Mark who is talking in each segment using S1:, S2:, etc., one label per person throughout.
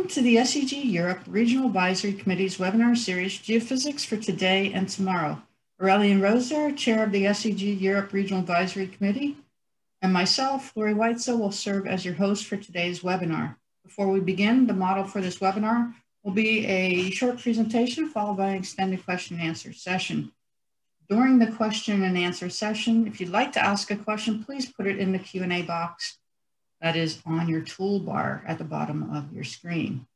S1: Welcome to the SEG Europe Regional Advisory Committee's webinar series, Geophysics for Today and Tomorrow. Aurelian Roser, Chair of the SEG Europe Regional Advisory Committee, and myself, Lori Weitzel, will serve as your host for today's webinar. Before we begin, the model for this webinar will be a short presentation followed by an extended question and answer session. During the question and answer session, if you'd like to ask a question, please put it in the Q&A box that is on your toolbar at the bottom of your screen.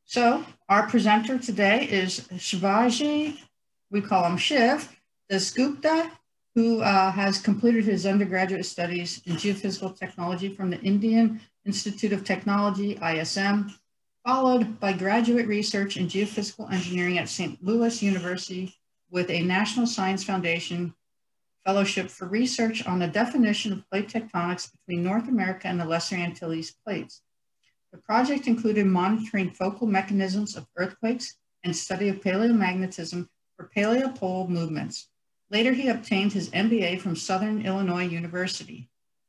S1: So our presenter today is Shivaji, we call him Shiv, Dasgupta, who has completed his undergraduate studies in geophysical technology from the Indian Institute of Technology, ISM, followed by graduate research in geophysical engineering at St. Louis University with a National Science Foundation Fellowship for research on the definition of plate tectonics between North America and the Lesser Antilles plates. The project included monitoring focal mechanisms of earthquakes and study of paleomagnetism for paleopole movements. Later, he obtained his MBA from Southern Illinois University.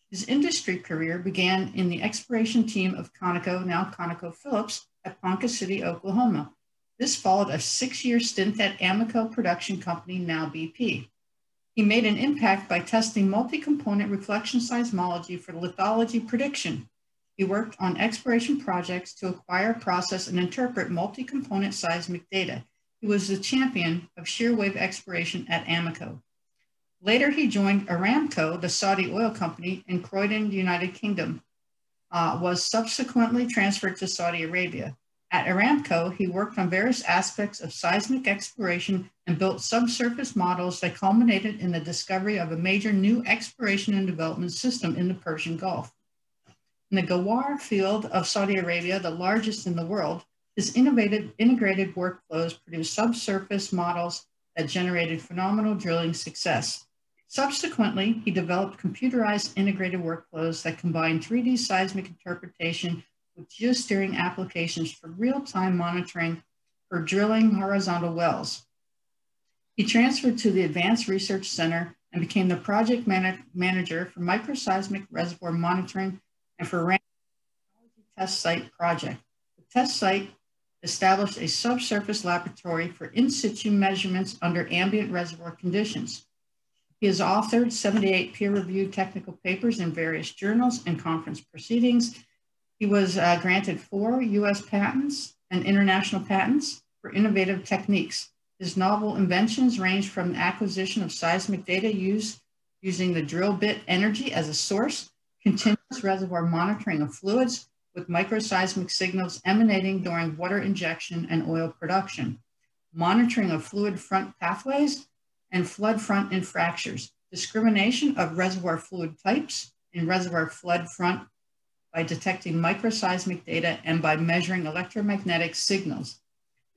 S1: His industry career began in the exploration team of Conoco, now ConocoPhillips, at Ponca City, Oklahoma. This followed a 6-year stint at Amoco Production Company, now BP. He made an impact by testing multi-component reflection seismology for lithology prediction. He worked on exploration projects to acquire, process, and interpret multi-component seismic data. He was the champion of shear wave exploration at Amoco. Later, he joined Aramco, the Saudi oil company, in Croydon, United Kingdom, was subsequently transferred to Saudi Arabia. At Aramco, he worked on various aspects of seismic exploration and built subsurface models that culminated in the discovery of a major new exploration and development system in the Persian Gulf. In the Ghawar field of Saudi Arabia, the largest in the world, his innovative integrated workflows produced subsurface models that generated phenomenal drilling success. Subsequently, he developed computerized integrated workflows that combined 3D seismic interpretation with geosteering applications for real-time monitoring for drilling horizontal wells. He transferred to the Advanced Research Center and became the project manager for Microseismic Reservoir Monitoring and for Technology Test Site project. The test site established a subsurface laboratory for in-situ measurements under ambient reservoir conditions. He has authored 78 peer-reviewed technical papers in various journals and conference proceedings. He was granted 4 U.S. patents and international patents for innovative techniques. His novel inventions range from the acquisition of seismic data using the drill bit energy as a source, continuous reservoir monitoring of fluids with microseismic signals emanating during water injection and oil production, monitoring of fluid front pathways and flood front in fractures, discrimination of reservoir fluid types in reservoir flood front by detecting microseismic data and by measuring electromagnetic signals.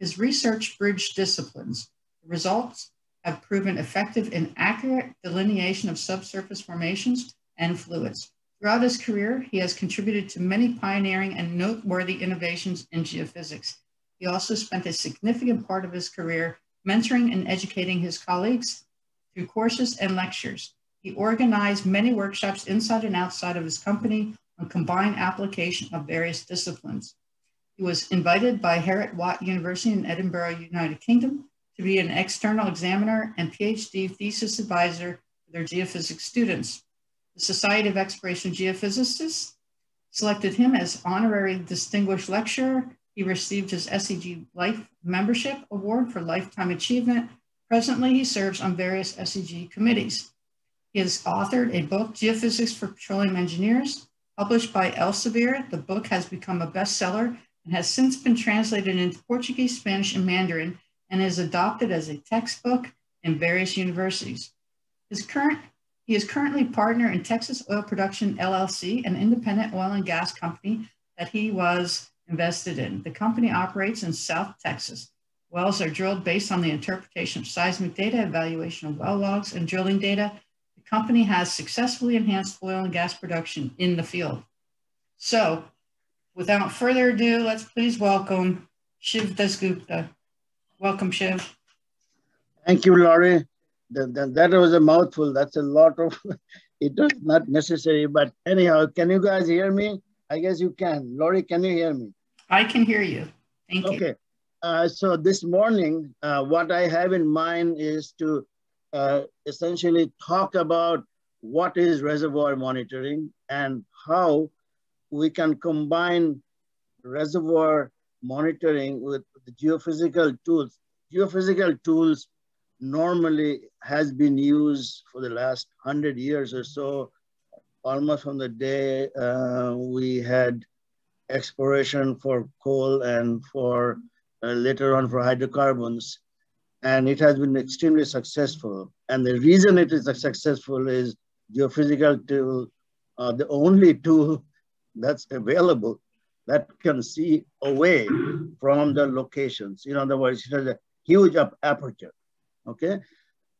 S1: His research bridged disciplines. The results have proven effective in accurate delineation of subsurface formations and fluids. Throughout his career, he has contributed to many pioneering and noteworthy innovations in geophysics. He also spent a significant part of his career mentoring and educating his colleagues through courses and lectures. He organized many workshops inside and outside of his company on combined application of various disciplines. He was invited by Heriot-Watt University in Edinburgh, United Kingdom, to be an external examiner and PhD thesis advisor for their geophysics students. The Society of Exploration Geophysicists selected him as honorary distinguished lecturer. He received his SEG Life Membership Award for Lifetime Achievement. Presently, he serves on various SEG committees. He has authored a book, Geophysics for Petroleum Engineers. Published by Elsevier, the book has become a bestseller and has since been translated into Portuguese, Spanish, and Mandarin, and is adopted as a textbook in various universities. He is currently partner in Texas Oil Production LLC, an independent oil and gas company that he was invested in. The company operates in South Texas. Wells are drilled based on the interpretation of seismic data, evaluation of well logs, and drilling data. The company has successfully enhanced oil and gas production in the field. So, without further ado, let's please welcome Shiv Dasgupta. Welcome, Shiv.
S2: Thank you, Laurie. That was a mouthful. That's a lot of, it was not necessary, but anyhow, can you guys hear me? I guess you can. Laurie, can you hear me?
S1: I can hear you. Thank you.
S2: Okay. So this morning, what I have in mind is to essentially talk about what is reservoir monitoring and how we can combine reservoir monitoring with the geophysical tools. Geophysical tools normally has been used for the last 100 years or so, almost from the day we had exploration for coal and for later on for hydrocarbons. And it has been extremely successful. And the reason it is successful is geophysical tool, the only tool that's available that can see away from the locations. In other words, it has a huge aperture, okay?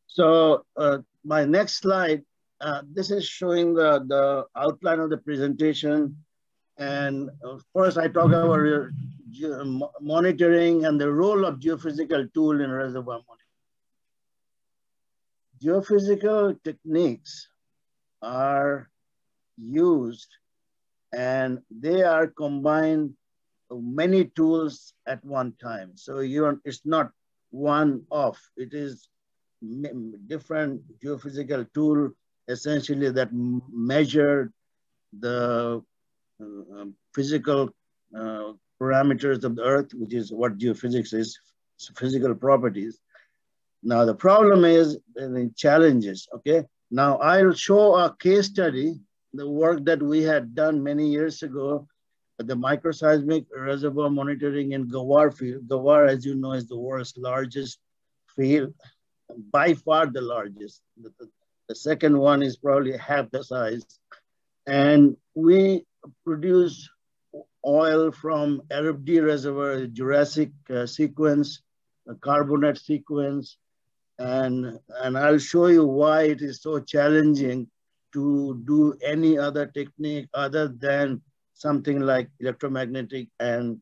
S2: So my next slide, this is showing the outline of the presentation. And first I talk about monitoring and the role of geophysical tool in reservoir monitoring. Geophysical techniques are used and they are combined many tools at one time. So it's not one off. It is different geophysical tool essentially that measure the physical parameters of the earth, which is what geophysics is, physical properties. Now the problem is the challenges, okay? Now I'll show a case study, the work that we had done many years ago at the Microseismic reservoir monitoring in Gawar field. Gawar, as you know, is the world's largest field, by far the largest. The second one is probably half the size. And we produce oil from RFD reservoir, Jurassic sequence, a carbonate sequence, and I'll show you why it is so challenging to do any other technique other than something like electromagnetic and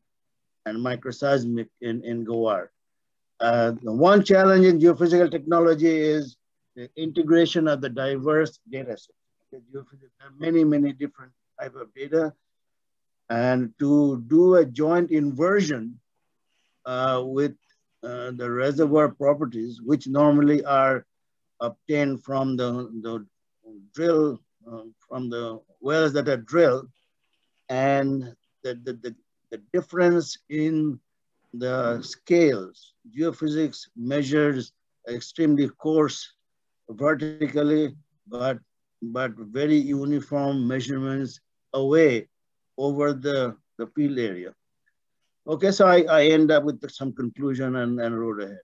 S2: microseismic in Gawar. The one challenge in geophysical technology is the integration of the diverse data sets. There are many, many different types of data. And to do a joint inversion with the reservoir properties, which normally are obtained from the drill, from the wells that are drilled, and the difference in the scales. Geophysics measures extremely coarse vertically, but very uniform measurements away over the field area. Okay, so I end up with some conclusion and road ahead.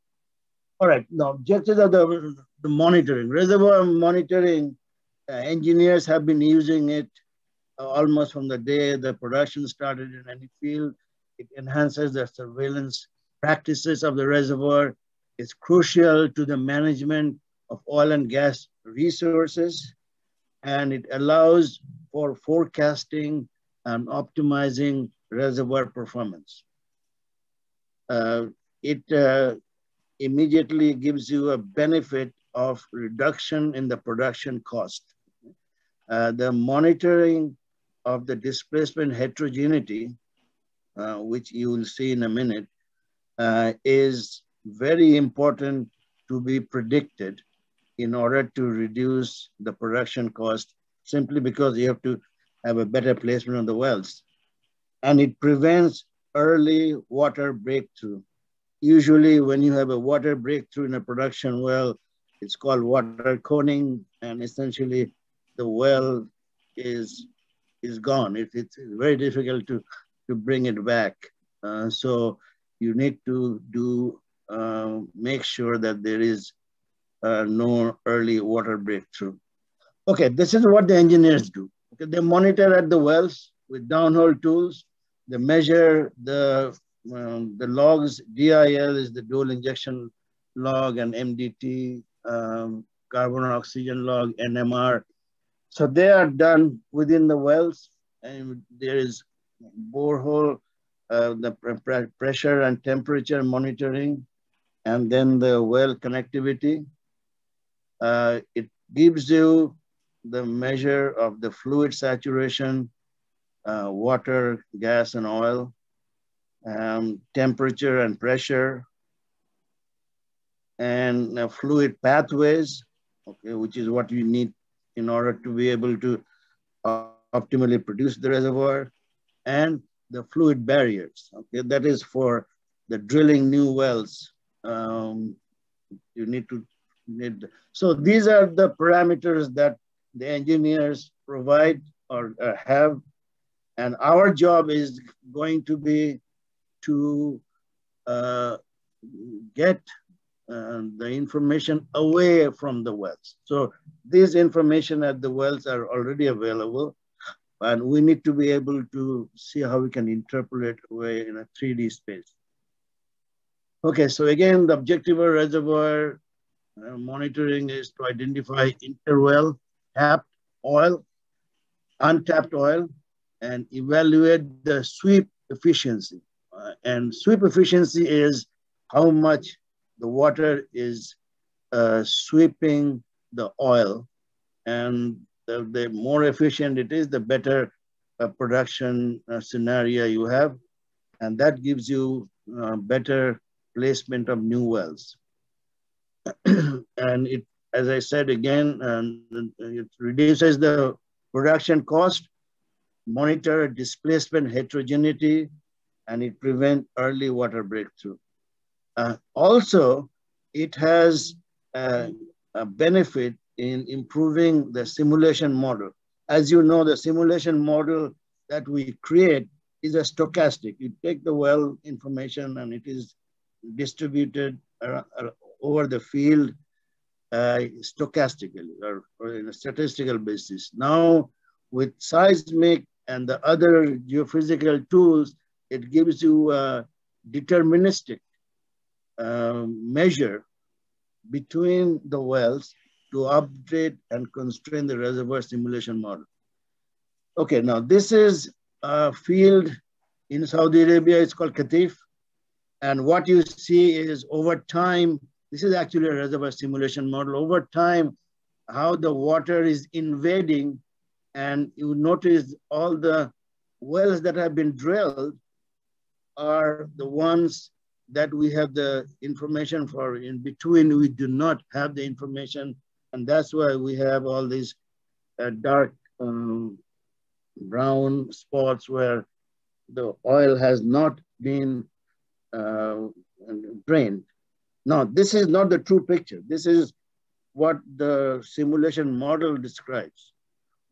S2: All right, now objectives of the monitoring. Reservoir monitoring, engineers have been using it almost from the day the production started in any field. It enhances the surveillance practices of the reservoir. It's crucial to the management of oil and gas resources, and it allows for forecasting and optimizing reservoir performance. It immediately gives you a benefit of reduction in the production cost. The monitoring of the displacement heterogeneity, which you will see in a minute, is very important to be predicted in order to reduce the production cost, simply because you have to have a better placement of the wells. And it prevents early water breakthrough. Usually when you have a water breakthrough in a production well, it's called water coning, and essentially the well is gone. It's very difficult to bring it back. So you need to make sure that there is no early water breakthrough. Okay, this is what the engineers do. Okay, they monitor at the wells with downhole tools. They measure the logs. DIL is the dual injection log, and MDT, carbon oxygen log, NMR. So they are done within the wells, and there is borehole, the pressure and temperature monitoring, and then the well connectivity. It gives you the measure of the fluid saturation, water, gas, and oil. temperature and pressure, and fluid pathways, okay, which is what you need in order to be able to optimally produce the reservoir, and the fluid barriers. Okay, that is for the drilling new wells. You need. So these are the parameters that the engineers provide or have, and our job is going to be to get the information away from the wells. So this information at the wells are already available, and we need to be able to see how we can interpolate away in a 3D space. Okay, so again, the objective of reservoir monitoring is to identify interwell, tapped oil, untapped oil, and evaluate the sweep efficiency. And sweep efficiency is how much the water is sweeping the oil. And the more efficient it is, the better production scenario you have. And that gives you better placement of new wells. And it, as I said again, it reduces the production cost, monitor displacement heterogeneity, and it prevents early water breakthrough. Also, it has a benefit in improving the simulation model. As you know, the simulation model that we create is a stochastic. You take the well information and it is distributed over the field stochastically or in a statistical basis. Now, with seismic and the other geophysical tools, it gives you a deterministic measure between the wells to update and constrain the reservoir simulation model. Okay, now this is a field in Saudi Arabia. It's called Qatif. And what you see is over time, this is actually a reservoir simulation model. Over time, how the water is invading, and you notice all the wells that have been drilled are the ones that we have the information for. In between, we do not have the information. And that's why we have all these dark brown spots where the oil has not been drained. Now, this is not the true picture. This is what the simulation model describes.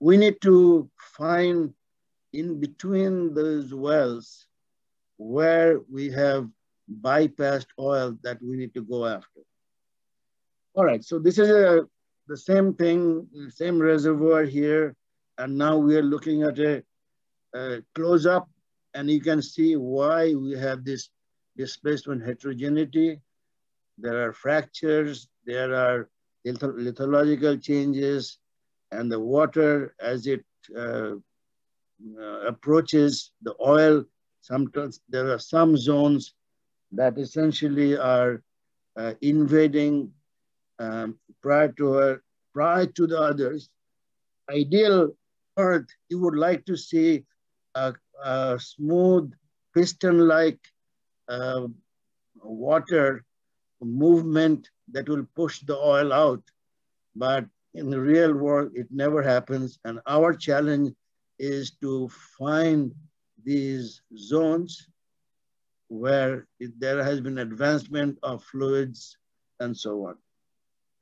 S2: We need to find in between those wells where we have bypassed oil that we need to go after. All right, so this is the same thing, same reservoir here. And now we are looking at a close-up, and you can see why we have this displacement heterogeneity. There are fractures, there are lithological changes, and the water as it approaches the oil, sometimes there are some zones that essentially are invading prior to the others. Ideal Earth, you would like to see a smooth piston-like water movement that will push the oil out. But in the real world, it never happens. And our challenge is to find these zones where there has been advancement of fluids and so on,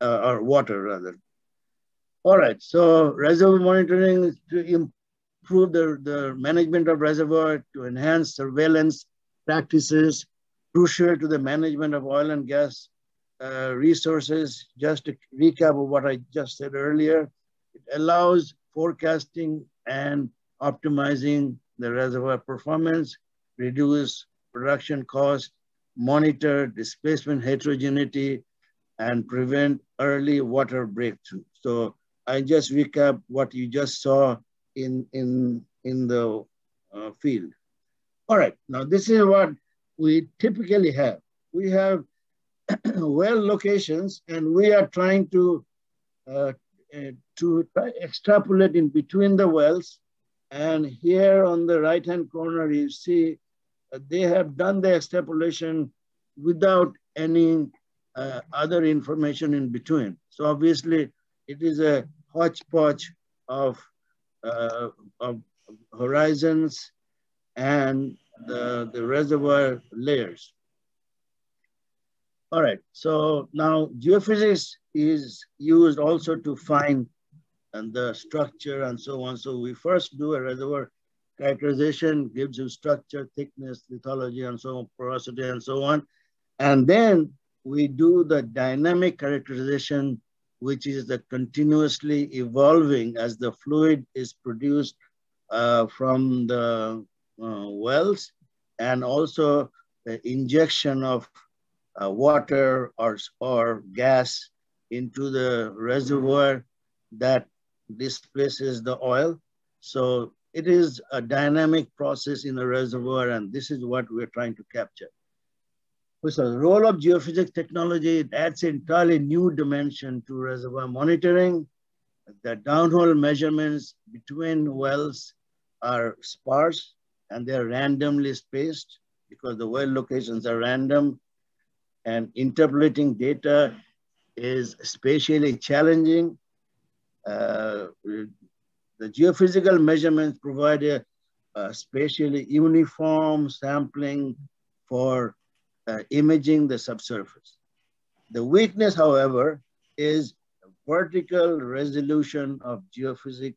S2: or water rather. All right, so reservoir monitoring is to improve the management of reservoir, to enhance surveillance practices, crucial to the management of oil and gas resources. Just to recap of what I just said earlier, it allows forecasting and optimizing the reservoir performance, reduce production cost, monitor displacement heterogeneity, and prevent early water breakthrough. So I just recap what you just saw in the field. All right, now this is what we typically have. We have well locations, and we are trying to extrapolate in between the wells. And here on the right-hand corner, you see they have done the extrapolation without any other information in between. So obviously, it is a hodgepodge of, of horizons and the reservoir layers. All right, so now geophysics is used also to find the structure and so on. So we first do a reservoir characterization, gives you structure, thickness, lithology, and so on, porosity, and so on. And then we do the dynamic characterization, which is the continuously evolving as the fluid is produced from the wells, and also the injection of water or gas into the reservoir that displaces the oil. So it is a dynamic process in the reservoir, and this is what we're trying to capture. So the role of geophysics technology, it adds entirely new dimension to reservoir monitoring. The downhole measurements between wells are sparse and they're randomly spaced because the well locations are random, and interpolating data is spatially challenging. The geophysical measurements provide a spatially uniform sampling for imaging the subsurface. The weakness, however, is vertical resolution of geophysics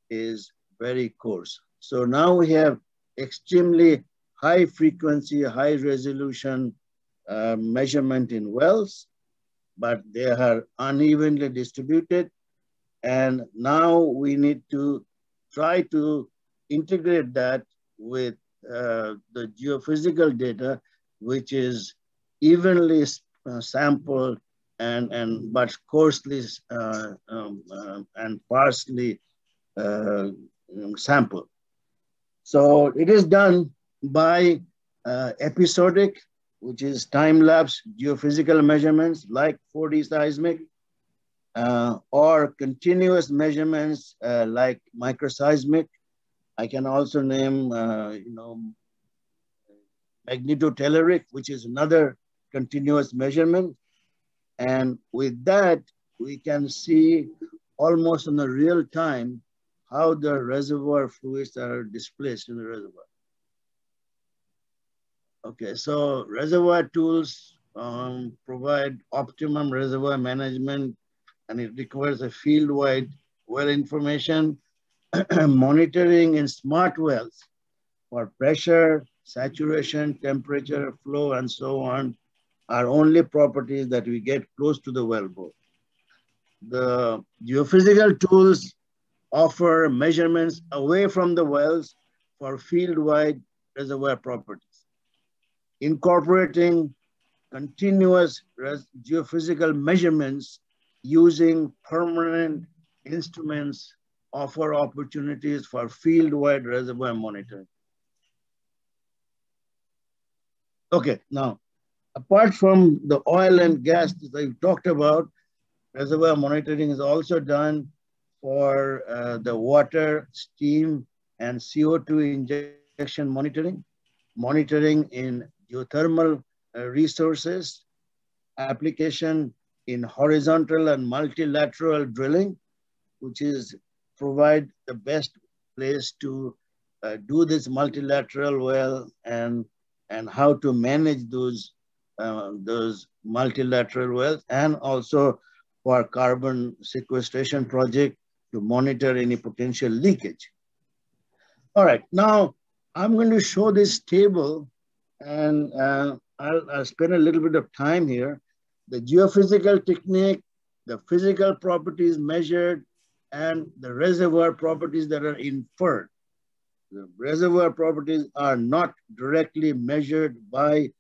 S2: is very coarse. So now we have extremely high frequency, high resolution measurement in wells, but they are unevenly distributed. And now we need to try to integrate that with the geophysical data, which is evenly sampled and but coarsely and sparsely sampled. So it is done by episodic, which is time-lapse geophysical measurements like 4D seismic, or continuous measurements like microseismic. I can also name, magnetotelluric, which is another continuous measurement. And with that, we can see almost in the real time how the reservoir fluids are displaced in the reservoir. Okay, so reservoir tools provide optimum reservoir management, and it requires a field-wide well information, monitoring in smart wells for pressure, saturation, temperature, flow, and so on are only properties that we get close to the wellbore. The geophysical tools offer measurements away from the wells for field-wide reservoir properties. Incorporating continuous geophysical measurements using permanent instruments offer opportunities for field-wide reservoir monitoring. Okay, now, apart from the oil and gas that I talked about, reservoir monitoring is also done for the water, steam, and CO2 injection monitoring, monitoring in geothermal resources, application in horizontal and multilateral drilling, which is provide the best place to do this multilateral well, and how to manage those multilateral wells, and also for carbon sequestration project to monitor any potential leakage. All right, now I'm going to show this table, and I'll spend a little bit of time here. The geophysical technique, the physical properties measured, and the reservoir properties that are inferred. The reservoir properties are not directly measured by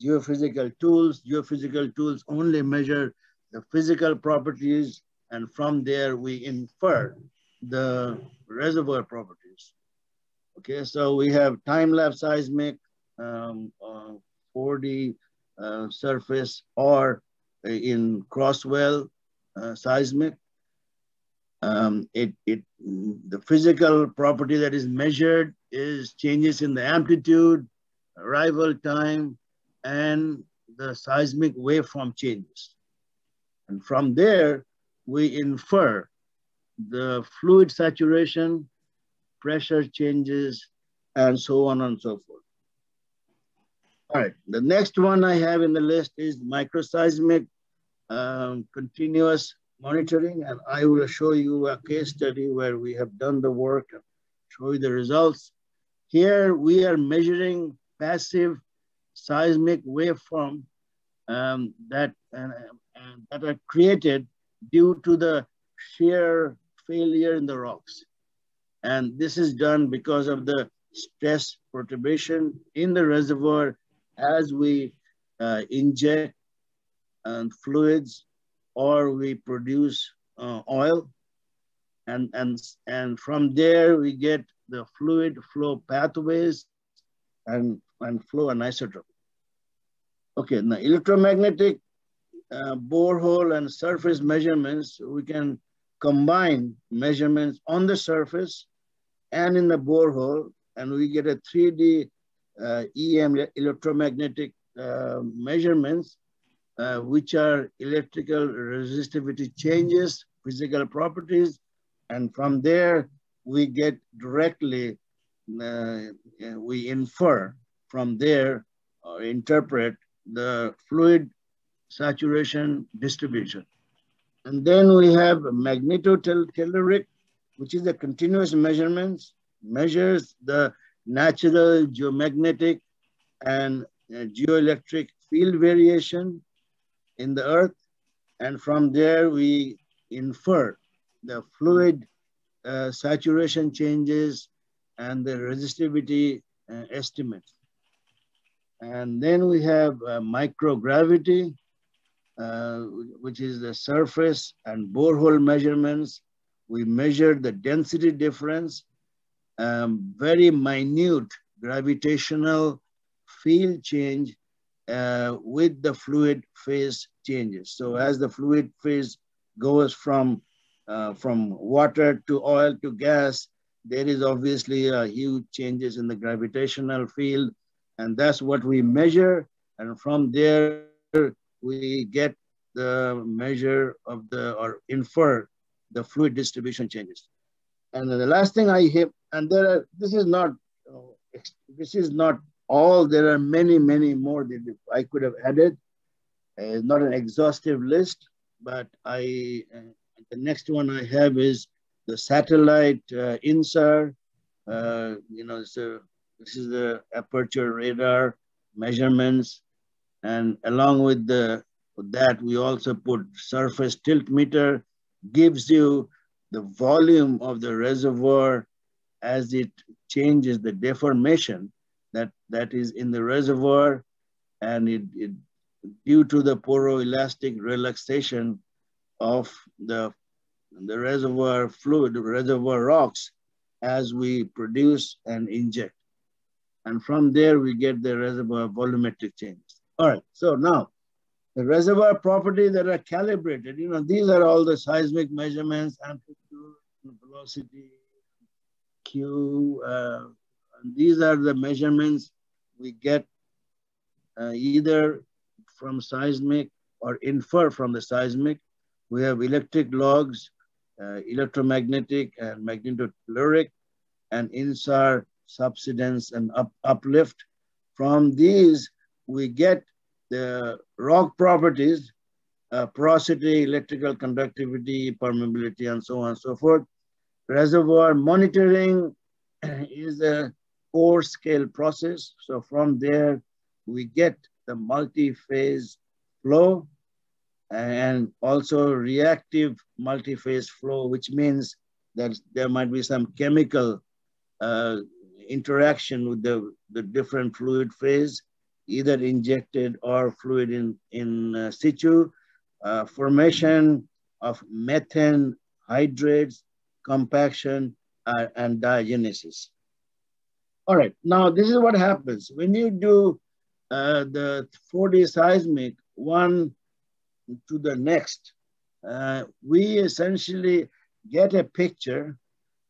S2: geophysical tools. Geophysical tools only measure the physical properties, and from there we infer the reservoir properties. Okay, so we have time-lapse seismic, 4D surface, or in cross-well seismic. The physical property that is measured is changes in the amplitude, arrival time, and the seismic waveform changes. And from there, we infer the fluid saturation, pressure changes, and so on and so forth. All right, the next one I have in the list is microseismic continuous monitoring, and I will show you a case study where we have done the work and show you the results. Here we are measuring passive seismic waveform that are created due to the shear failure in the rocks. And this is done because of the stress perturbation in the reservoir as we inject fluids or we produce oil. And from there, we get the fluid flow pathways and flow anisotropy. Okay, now electromagnetic borehole and surface measurements, we can combine measurements on the surface and in the borehole, and we get a 3D EM electromagnetic measurements, which are electrical resistivity changes, physical properties, and from there we get directly, we infer from there or interpret the fluid saturation distribution. And then we have magnetotelluric, which is a continuous measurements, measures the natural geomagnetic and geoelectric field variation in the earth. And from there we infer the fluid saturation changes and the resistivity estimates. And then we have microgravity, which is the surface and borehole measurements. We measure the density difference, very minute gravitational field change with the fluid phase changes. So as the fluid phase goes from water to oil to gas, there is obviously huge changes in the gravitational field, and that's what we measure. And from there, we get the measure of or infer the fluid distribution changes. And then the last thing I have, and this is not all, there are many, many more that I could have added. Not an exhaustive list, but the next one I have is the satellite INSAR. So this is the aperture radar measurements. And along with that, we also put surface tilt meter, gives you the volume of the reservoir as it changes the deformation that is in the reservoir, and it due to the poroelastic relaxation of the reservoir fluid, the reservoir rocks, as we produce and inject. And from there, we get the reservoir volumetric changes. All right, so now, the reservoir properties that are calibrated, these are all the seismic measurements, amplitude, velocity, Q. And these are the measurements we get either from seismic or infer from the seismic. We have electric logs, electromagnetic and magnetotelluric, and INSAR subsidence and uplift. From these, we get the rock properties, porosity, electrical conductivity, permeability, and so on and so forth. Reservoir monitoring is a core scale process. So from there, we get the multi-phase flow and also reactive multi-phase flow, which means that there might be some chemical interaction with the different fluid phase, either injected or fluid in situ, formation of methane hydrates, compaction, and diagenesis. All right, now this is what happens. When you do the 4D seismic, one to the next, we essentially get a picture,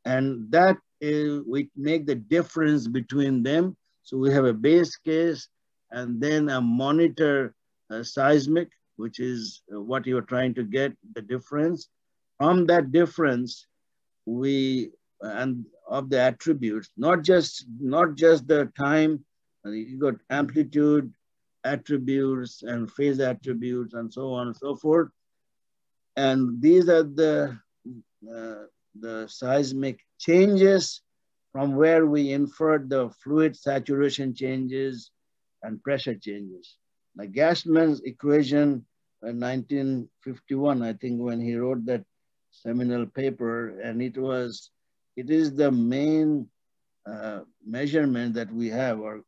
S2: and that is, we make the difference between them. So we have a base case and then a monitor seismic, which is what you're trying to get, the difference. From that difference, and of the attributes, not just the time, you got amplitude attributes and phase attributes and so on and so forth. And these are the seismic changes from where we inferred the fluid saturation changes and pressure changes. Like Gassman's equation in 1951, I think, when he wrote that seminal paper, and it is the main measurement that we have, or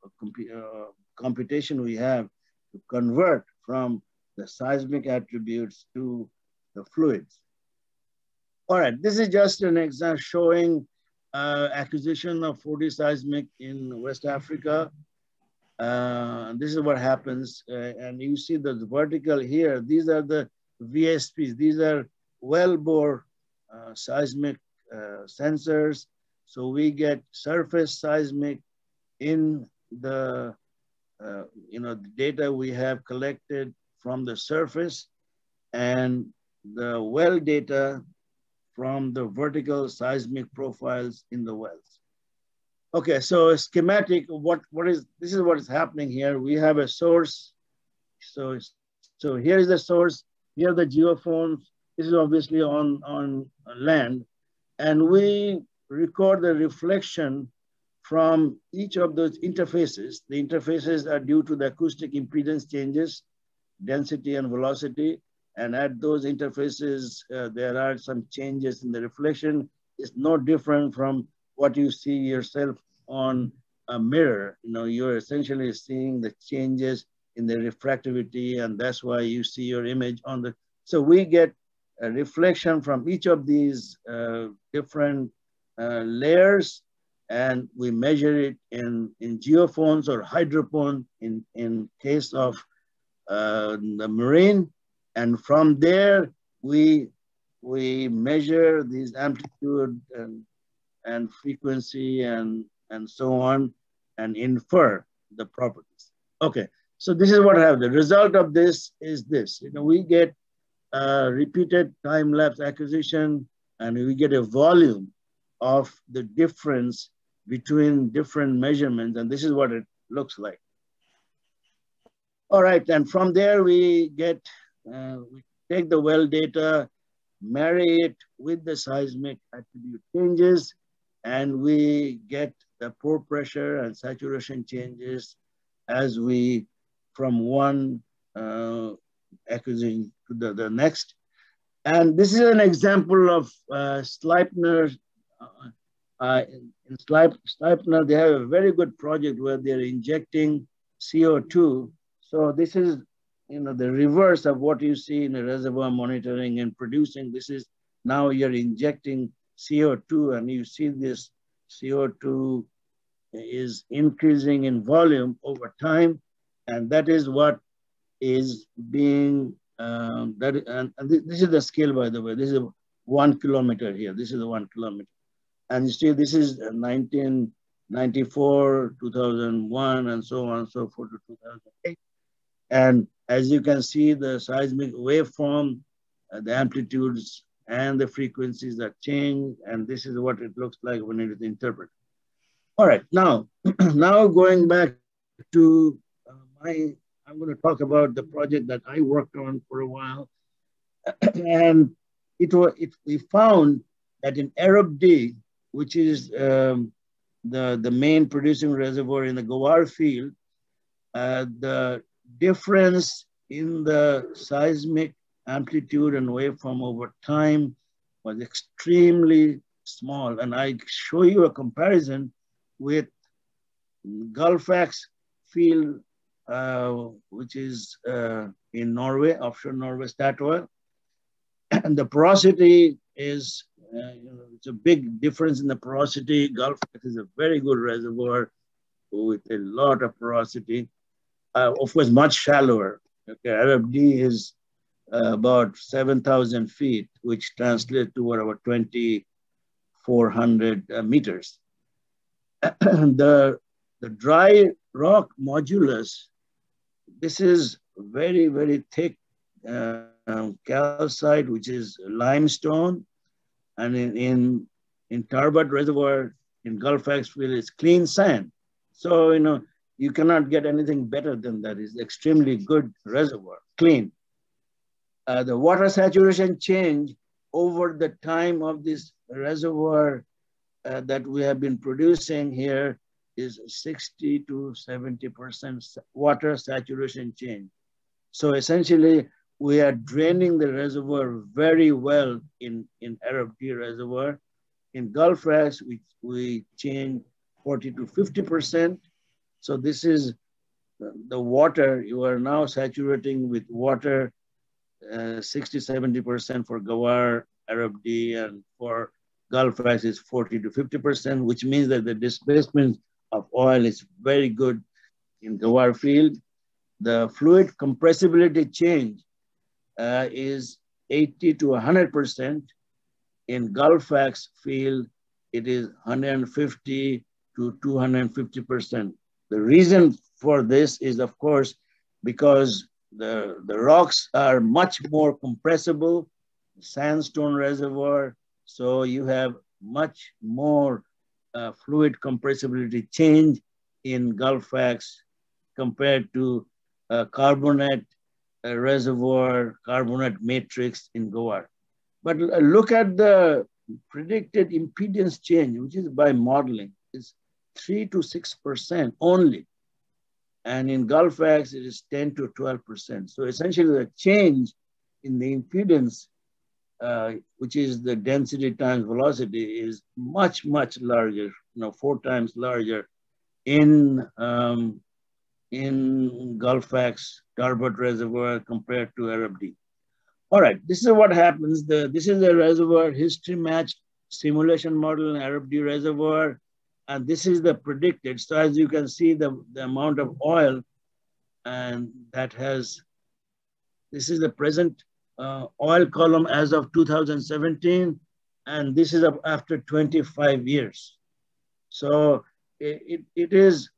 S2: computation we have to convert from the seismic attributes to the fluids. All right, this is just an example showing acquisition of 4D seismic in West Africa. This is what happens. And you see the vertical here. These are the VSPs. These are well-bore seismic sensors. So we get surface seismic in the the data we have collected from the surface, and the well data from the vertical seismic profiles in the wells. Okay, so a schematic, this is what is happening here. We have a source. So here is the source, here are the geophones. This is obviously on land. And we record the reflection from each of those interfaces. The interfaces are due to the acoustic impedance changes, density and velocity. And at those interfaces, there are some changes in the reflection. It's no different from what you see yourself on a mirror. You're essentially seeing the changes in the refractivity, and that's why you see your image on the, so we get a reflection from each of these different layers, and we measure it in geophones or hydrophones in case of the marine. And from there, we measure these amplitude and frequency and so on, and infer the properties. Okay, so this is what I have. The result of this is this. We get repeated time-lapse acquisition, and we get a volume of the difference between different measurements, and this is what it looks like. All right, and from there we get, we take the well data, marry it with the seismic attribute changes, and we get the pore pressure and saturation changes as we, from one acquisition to the next. And this is an example of Sleipner. In Sleipner, they have a very good project where they're injecting CO2. So this is the reverse of what you see in a reservoir monitoring and producing. This is now you're injecting CO2, and you see this CO2 is increasing in volume over time, and that is what is being, this is the scale, by the way. This is 1 kilometer here. This is the 1 kilometer. And you see, this is 1994, 2001, and so on and so forth to 2008. And as you can see, the seismic waveform, the amplitudes and the frequencies are changed, and this is what it looks like when it is interpreted. All right, now going back to I'm going to talk about the project that I worked on for a while. And we found that in Arab D, which is the main producing reservoir in the Gowar field, the difference in the seismic amplitude and waveform over time was extremely small. And I show you a comparison with Gulfax field, which is in Norway, offshore Norway, Statoil. And the porosity is, it's a big difference in the porosity. Gulfax is a very good reservoir with a lot of porosity. Of course, much shallower. Okay, Arab D is about 7,000 feet, which translates to about 2,400 meters. The The dry rock modulus, this is very, very thick calcite, which is limestone. And in Tarbert Reservoir in Gulf Field, it's clean sand. So, you cannot get anything better than that. It's extremely good reservoir, clean. The water saturation change over the time of this reservoir that we have been producing here is 60 to 70% water saturation change. So essentially, we are draining the reservoir very well in Arab D reservoir. In Gulf Rags, we change 40 to 50%. So this is the water, you are now saturating with water 60, 70% for Gawar, Arab D, and for Gulf Rags is 40 to 50%, which means that the displacement of oil is very good in Gawar field. The fluid compressibility change is 80 to 100%. In Gulf Rags field, it is 150 to 250%. The reason for this is, of course, because the rocks are much more compressible, sandstone reservoir, so you have much more fluid compressibility change in Gulf Rags compared to carbonate reservoir, carbonate matrix in Gawar. But look at the predicted impedance change, which is by modeling. It's 3 to 6% only. And in Gulf Rags, it is 10 to 12%. So essentially the change in the impedance, which is the density times velocity, is much, much larger, 4 times larger in Gulf Rags, Tarbert Reservoir compared to Arab D. All right, this is what happens. This is the reservoir history matched simulation model in Arab D reservoir. And this is the predicted. So as you can see, the amount of oil, and this is the present oil column as of 2017, and this is after 25 years. So it is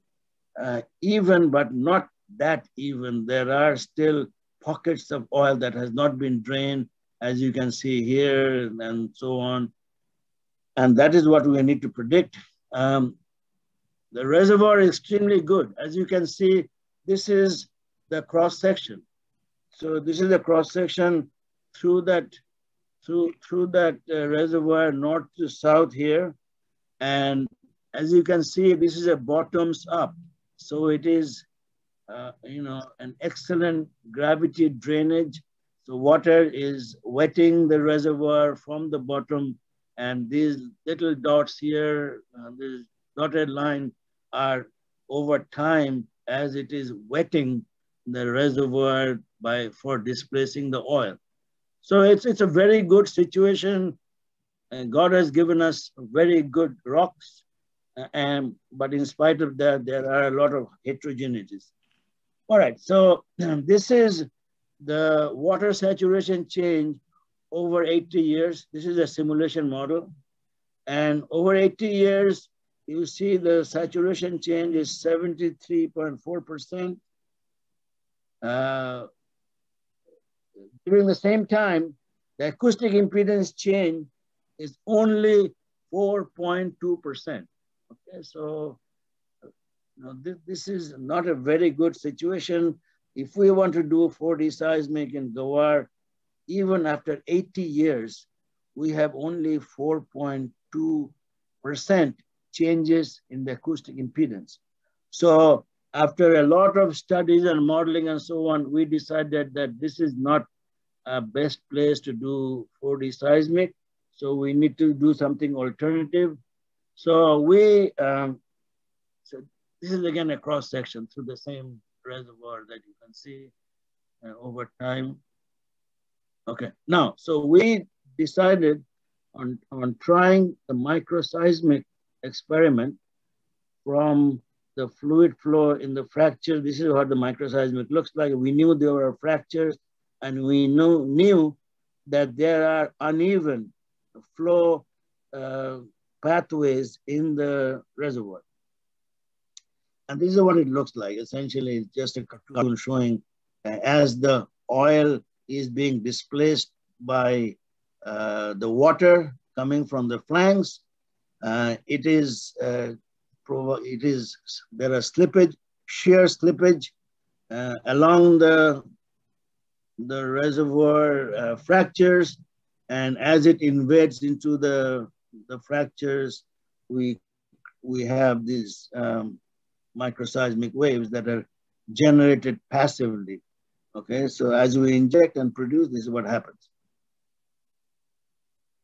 S2: even, but not that even. There are still pockets of oil that has not been drained, as you can see here, and so on. And that is what we need to predict. The reservoir is extremely good. As you can see, this is the cross section. So this is the cross section through that reservoir north to south here. And as you can see, this is a bottoms up. So it is, an excellent gravity drainage. So water is wetting the reservoir from the bottom, and these little dots here, this dotted line, are over time as it is wetting the reservoir for displacing the oil. So it's a very good situation, and God has given us very good rocks, but in spite of that, there are a lot of heterogeneities. All right, so this is the water saturation change over 80 years. This is a simulation model. And over 80 years, you see the saturation change is 73.4%. During the same time, the acoustic impedance change is only 4.2%. Okay, so this is not a very good situation. If we want to do 4D seismic in Gawar, even after 80 years, we have only 4.2% changes in the acoustic impedance. So after a lot of studies and modeling and so on, we decided that this is not a best place to do 4D seismic. So we need to do something alternative. So so this is again a cross section through the same reservoir that you can see over time. Okay, now, so we decided on trying the microseismic experiment from the fluid flow in the fracture. This is what the microseismic looks like. We knew there were fractures, and we knew that there are uneven flow pathways in the reservoir. And this is what it looks like. Essentially, it's just a cartoon showing as the oil is being displaced by the water coming from the flanks. There are slippage, shear slippage along the reservoir fractures, and as it invades into the fractures, we have these microseismic waves that are generated passively. Okay, so as we inject and produce, this is what happens.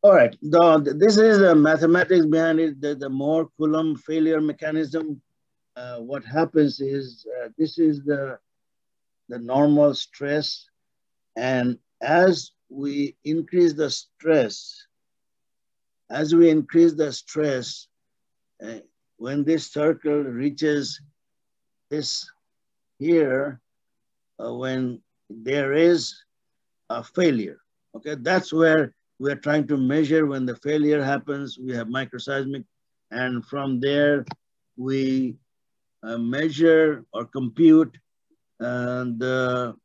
S2: All right, this is the mathematics behind it, the Moore Coulomb failure mechanism. What happens is this is the normal stress, and as we increase the stress, when this circle reaches this here, when there is a failure, okay, that's where we're trying to measure. When the failure happens, we have microseismic, and from there we measure or compute the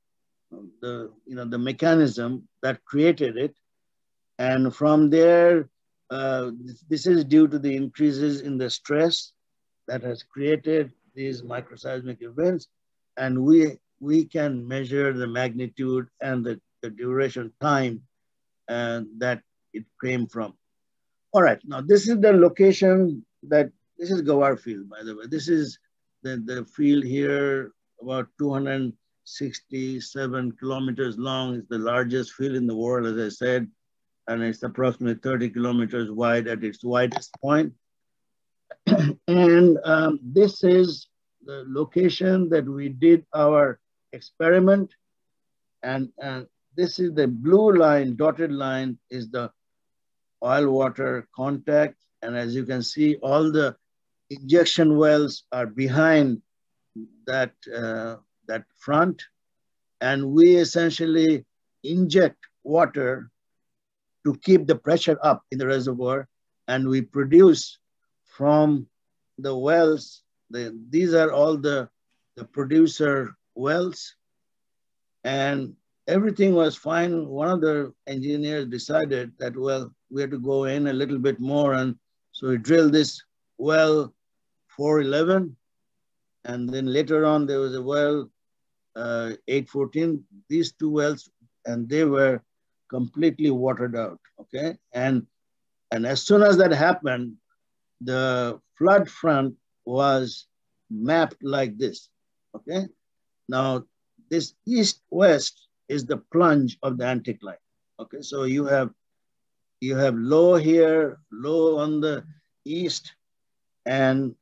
S2: mechanism that created it, and from there this is due to the increases in the stress that has created these microseismic events, and we can measure the magnitude and the duration time that it came from. All right, now this is the location this is Gawar field, by the way. This is the field here, about 267 kilometers long. It's the largest field in the world, as I said, and it's approximately 30 kilometers wide at its widest point. And this is the location that we did our experiment. And this is the blue line, dotted line is the oil water contact. And as you can see, all the injection wells are behind that front. And we essentially inject water to keep the pressure up in the reservoir. And we produce from the wells, these are all the producer wells, and everything was fine. One of the engineers decided that, well, we had to go in a little bit more, and so we drilled this well 411, and then later on there was a well 814, these two wells, and they were completely watered out, okay? And as soon as that happened, the flood front was mapped like this, okay? Now, this east-west is the plunge of the anticline, okay? So you have low here, low on the east, and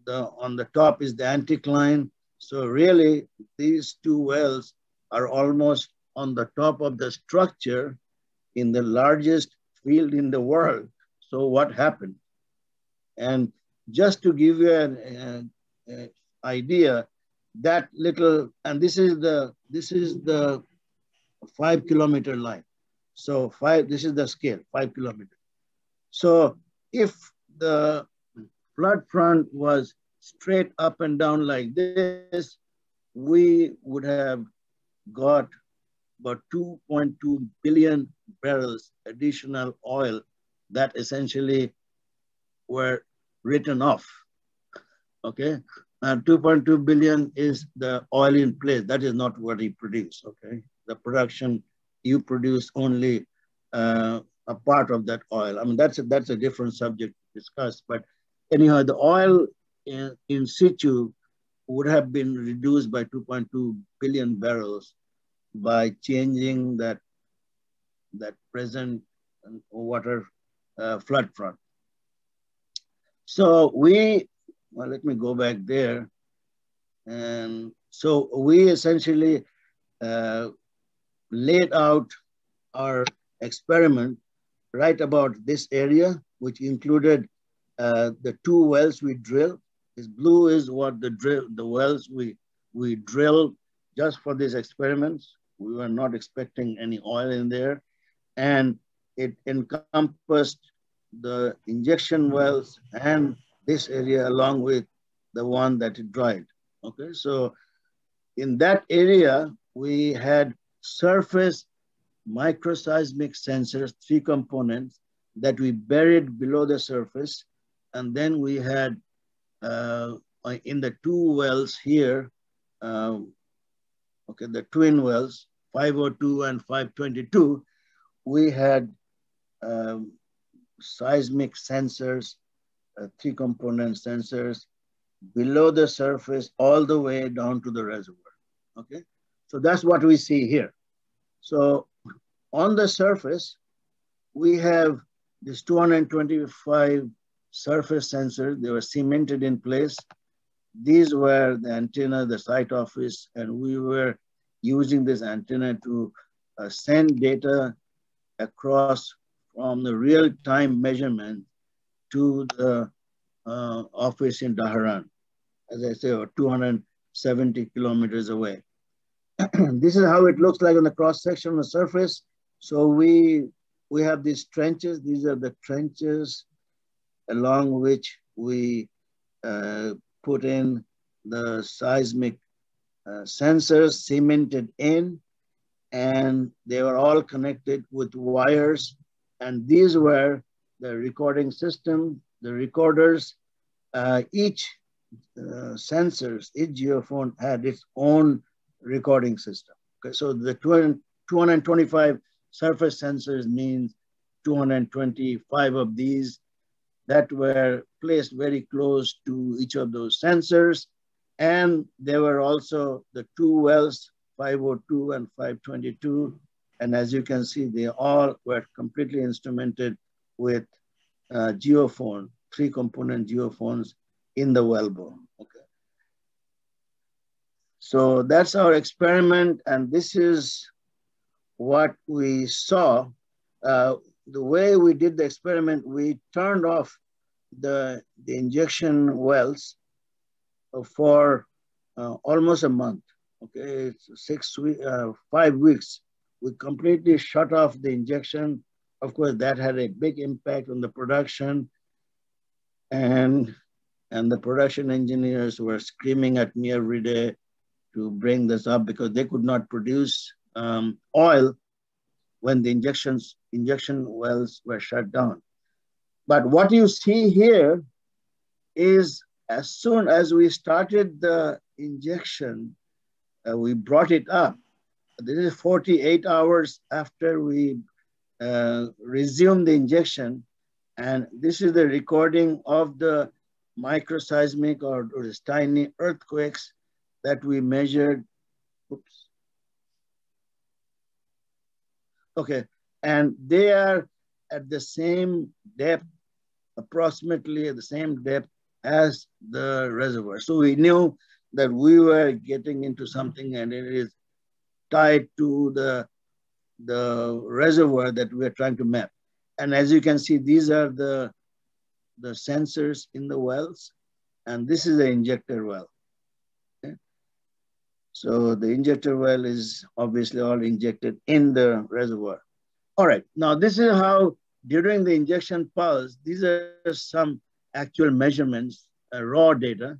S2: on the top is the anticline. So really, these two wells are almost on the top of the structure in the largest field in the world. So what happened? And just to give you an idea, that little, and this is the 5 kilometer line. So this is the scale, 5 kilometers. So if the flood front was straight up and down like this, we would have got about 2.2 billion barrels additional oil that essentially were written off, okay? And 2.2 billion is the oil in place. That is not what he produced, okay? The production, you produce only a part of that oil. I mean, that's a different subject to discuss, but anyhow, the oil in situ would have been reduced by 2.2 billion barrels by changing that present water flood front. So let me go back there. And so we essentially laid out our experiment right about this area, which included the two wells we drilled. This blue is what the wells we drilled just for these experiments. We were not expecting any oil in there. And it encompassed the injection wells and this area along with the one that it dried. Okay, so in that area, we had surface microseismic sensors, 3 components that we buried below the surface. And then we had in the 2 wells here, okay, the twin wells, 502 and 522, we had seismic sensors, 3 component sensors below the surface all the way down to the reservoir. Okay, so that's what we see here. So on the surface, we have this 225 surface sensors. They were cemented in place. These were the antenna, the site office, and we were using this antenna to send data across from the real-time measurement to the office in Dhahran, as I say, 270 kilometers away. This is how it looks like on the cross-section on the surface. So we have these trenches. These are the trenches along which we put in the seismic sensors cemented in, and they were all connected with wires. And these were the recording system, the recorders. Each sensors, each geophone had its own recording system. Okay, so the 225 surface sensors means 225 of these that were placed very close to each of those sensors. And there were also the 2 wells, 502 and 522. And as you can see, they all were completely instrumented with geophone, 3 component geophones in the wellbore. Okay. So that's our experiment, and this is what we saw. The way we did the experiment, we turned off the injection wells for almost a month. Okay, it's 5 weeks. We completely shut off the injection. Of course, that had a big impact on the production, and the production engineers were screaming at me every day to bring this up because they could not produce oil when the injection wells were shut down. But what you see here is as soon as we started the injection, we brought it up. This is 48 hours after we resumed the injection. And this is the recording of the microseismic or these tiny earthquakes that we measured. Oops. Okay, and they are at the same depth, approximately at the same depth as the reservoir. So we knew that we were getting into something, and it is tied to the reservoir that we are trying to map. And as you can see, these are the sensors in the wells, and this is the injector well. Okay? So the injector well is obviously all injected in the reservoir. All right, now this is how during the injection pulse, these are some actual measurements, raw data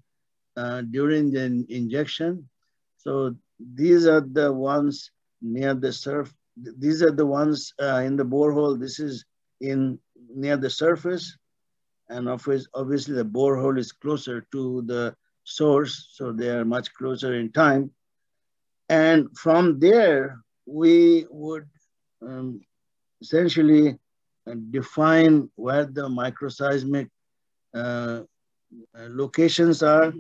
S2: during the injection. So these are the ones near the surface. These are the ones in the borehole. This is near the surface. And obviously the borehole is closer to the source, so they are much closer in time. And from there, we would essentially define where the microseismic locations are.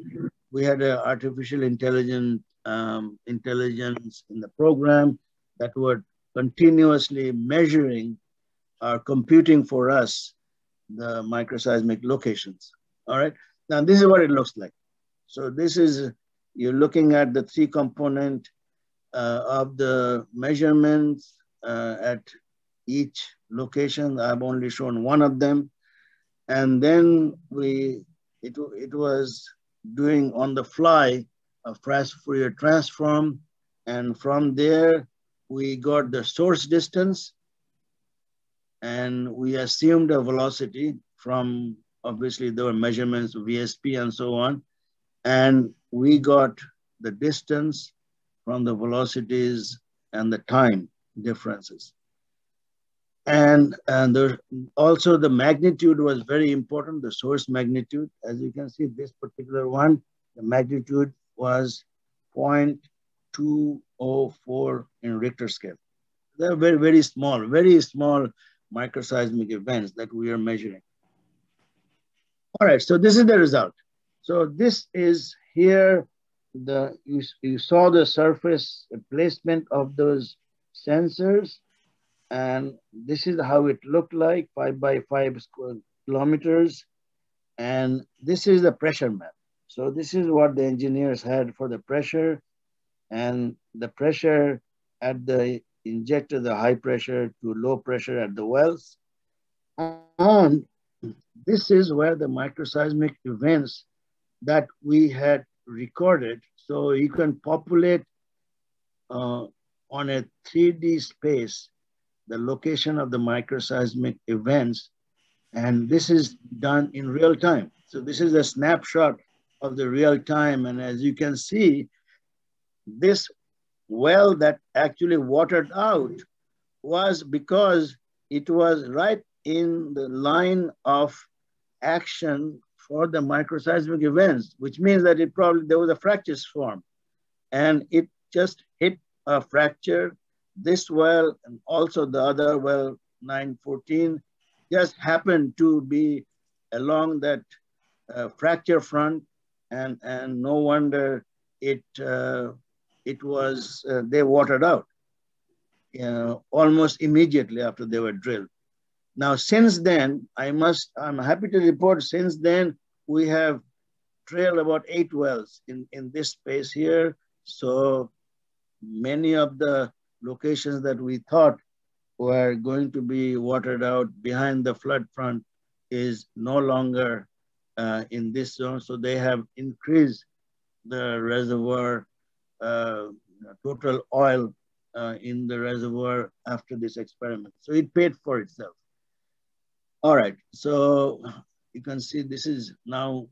S2: We had an artificial intelligence in the program that were continuously measuring or computing for us the microseismic locations. All right, now this is what it looks like. So this is, you're looking at the 3 component of the measurements at each location. I've only shown one of them. And then it was doing on the fly a fast Fourier transform. And from there, we got the source distance, and we assumed a velocity from, obviously there were measurements of VSP and so on. And we got the distance from the velocities and the time differences. And also the magnitude was very important, the source magnitude. As you can see, this particular one, the magnitude was 0.204 in Richter scale. They're very, very small microseismic events that we are measuring. All right, so this is the result. So this is here, you saw the surface placement of those sensors, and this is how it looked like, 5 by 5 square kilometers. And this is the pressure map. So this is what the engineers had for the pressure, and the pressure at the injector, the high pressure to low pressure at the wells. And this is where the microseismic events that we had recorded. So you can populate on a 3D space the location of the microseismic events, and this is done in real time. So this is a snapshot of the real time, and as you can see, this well that actually watered out was because it was right in the line of action for the microseismic events, which means that there was a fracture formed, and it just hit a fracture. This well and also the other well, 914, just happened to be along that fracture front, and no wonder they watered out almost immediately after they were drilled. Now, since then, I'm happy to report, since then, we have drilled about 8 wells in this space here. So many of the locations that we thought were going to be watered out behind the flood front is no longer in this zone. So they have increased the reservoir, total oil in the reservoir after this experiment. So it paid for itself. All right, so you can see this is now,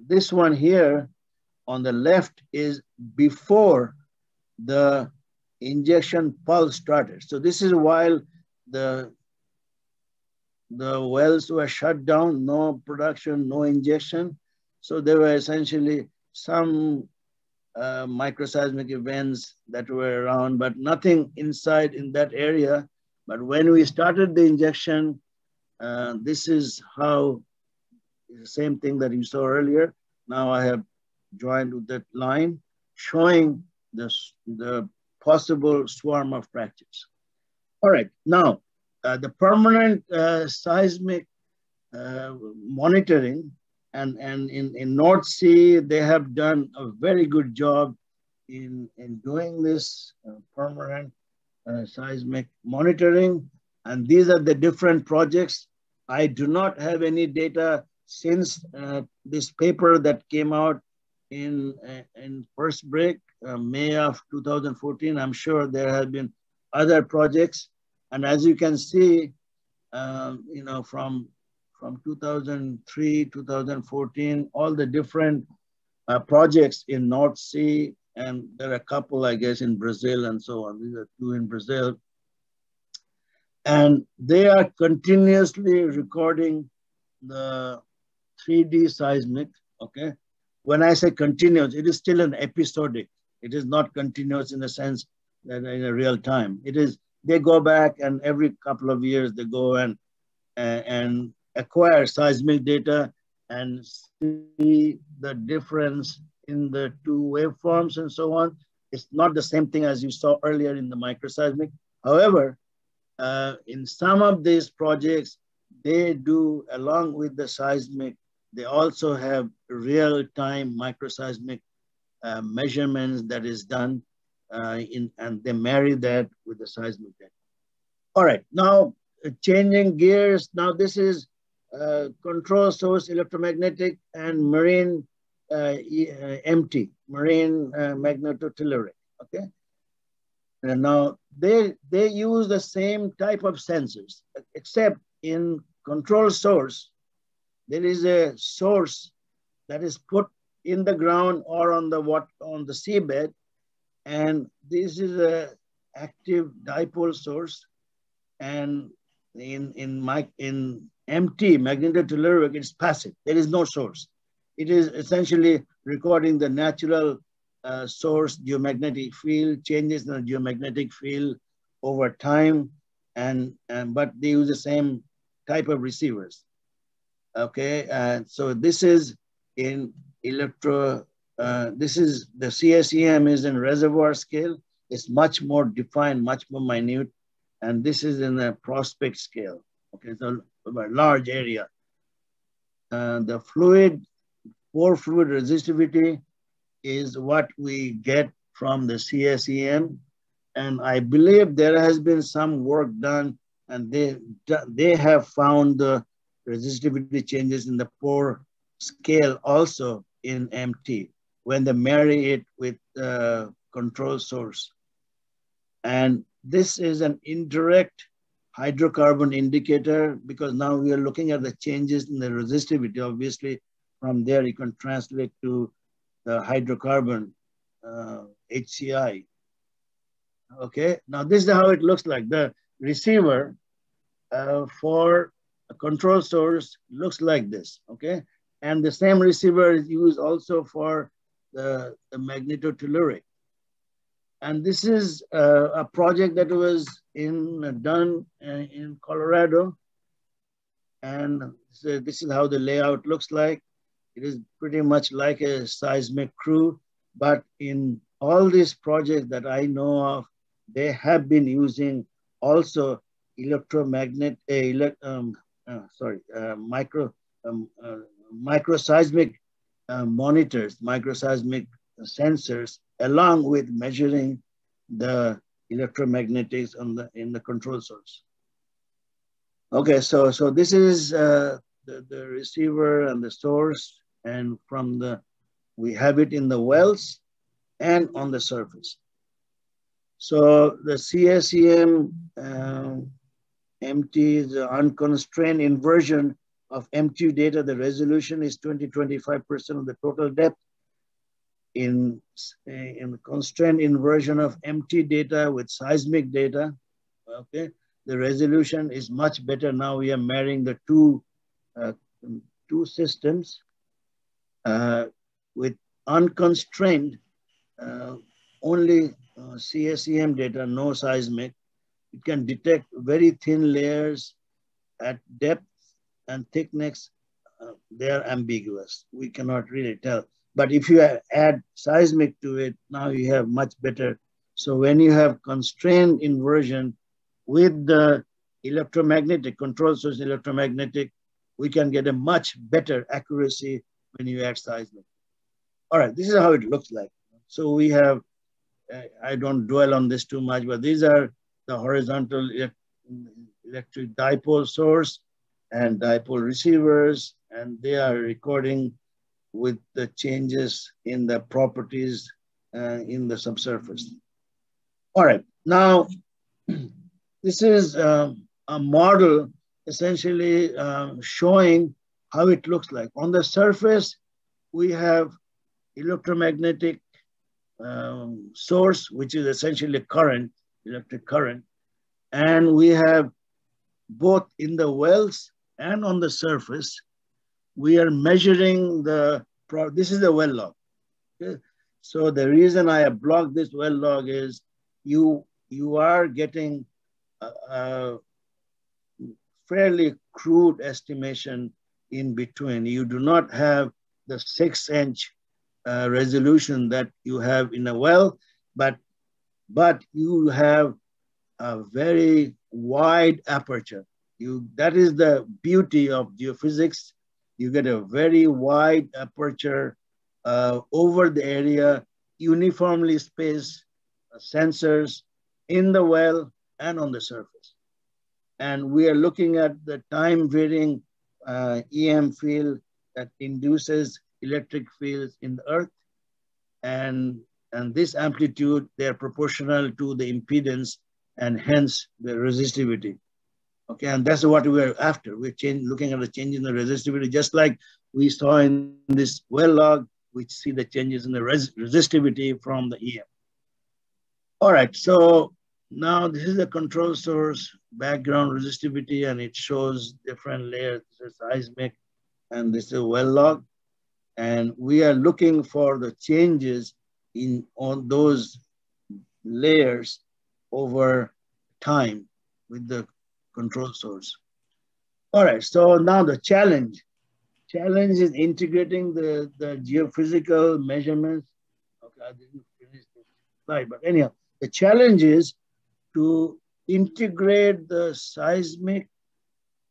S2: this one here on the left is before the injection pulse started. So this is while the wells were shut down, no production, no injection. So there were essentially some microseismic events that were around, but nothing inside in that area. But when we started the injection, this is how, the same thing that you saw earlier. Now I have joined with that line showing the possible swarm of fractures. All right, now the permanent seismic monitoring, and in North Sea, they have done a very good job in doing this permanent seismic monitoring. And these are the different projects. I do not have any data since this paper that came out in first break, May of 2014. I'm sure there have been other projects. And as you can see, from 2003, 2014, all the different projects in North Sea, and there are a couple, I guess, in Brazil and so on. These are 2 in Brazil. And they are continuously recording the 3D seismic, okay? When I say continuous, it is still an episodic. It is not continuous in the sense that in a real time. It is, they go back and every couple of years they go and acquire seismic data and see the difference in the 2 waveforms and so on. It's not the same thing as you saw earlier in the microseismic. However, in some of these projects, they do, along with the seismic, they also have real-time microseismic measurements that is done, and they marry that with the seismic data. All right, now changing gears. Now this is control source electromagnetic and marine MT, marine magnetotelluric, okay? And now they use the same type of sensors, except in control source, there is a source that is put in the ground or on the seabed. And this is a active dipole source. And in empty magnetotelluric, it's passive. There is no source. It is essentially recording the natural source geomagnetic field, changes in the geomagnetic field over time, but they use the same type of receivers. Okay, so this is in this is the CSEM is in reservoir scale. It's much more defined, much more minute, and this is in the prospect scale. Okay, so a large area. The pore fluid resistivity is what we get from the CSEM, and I believe there has been some work done, and they have found the resistivity changes in the pore scale also in MT when they marry it with control source. And this is an indirect hydrocarbon indicator, because now we are looking at the changes in the resistivity. Obviously, from there you can translate to the hydrocarbon HCI. Okay, now this is how it looks like. The receiver for a control source looks like this, okay? And the same receiver is used also for the magnetotelluric. And this is a project that was done in Colorado. And so this is how the layout looks like. It is pretty much like a seismic crew, but in all these projects that I know of, they have been using also microseismic monitors, microseismic sensors, along with measuring the electromagnetics in the control source. Okay, so this is the receiver and the source, and we have it in the wells and on the surface. So the CSEM MT is the unconstrained inversion of MT data. The resolution is 20-25% of the total depth. In the constrained inversion of MT data with seismic data, okay, the resolution is much better. Now we are marrying the two systems with unconstrained, only CSEM data, no seismic. It can detect very thin layers at depth and thickness. They are ambiguous. We cannot really tell. But if you add seismic to it, now you have much better. So when you have constrained inversion with the electromagnetic, control source electromagnetic, we can get a much better accuracy when you add seismic. All right, this is how it looks like. So we have, I don't dwell on this too much, but these are the horizontal electric dipole source and dipole receivers, and they are recording with the changes in the properties in the subsurface. All right, now this is a model essentially showing how it looks like. On the surface, we have electromagnetic source, which is essentially current, electric current. And we have both in the wells and on the surface, we are measuring this is the well log. Okay? So the reason I have blocked this well log is you are getting a fairly crude estimation in between. You do not have the 6-inch resolution that you have in a well, but you have a very wide aperture. That is the beauty of geophysics. You get a very wide aperture over the area, uniformly spaced sensors in the well and on the surface. And we are looking at the time varying EM field that induces electric fields in the earth. And this amplitude, they're proportional to the impedance and hence the resistivity. Okay, and that's what we're after. We're looking at the change in the resistivity, just like we saw in this well log. which see the changes in the resistivity from the EM. All right, so now this is the control source, background resistivity, and it shows different layers. This is seismic, and this is well log. And we are looking for the changes on those layers over time with the control source. All right, so now the challenge is integrating the geophysical measurements. Okay, I didn't finish this slide, but anyhow, the challenge is to integrate the seismic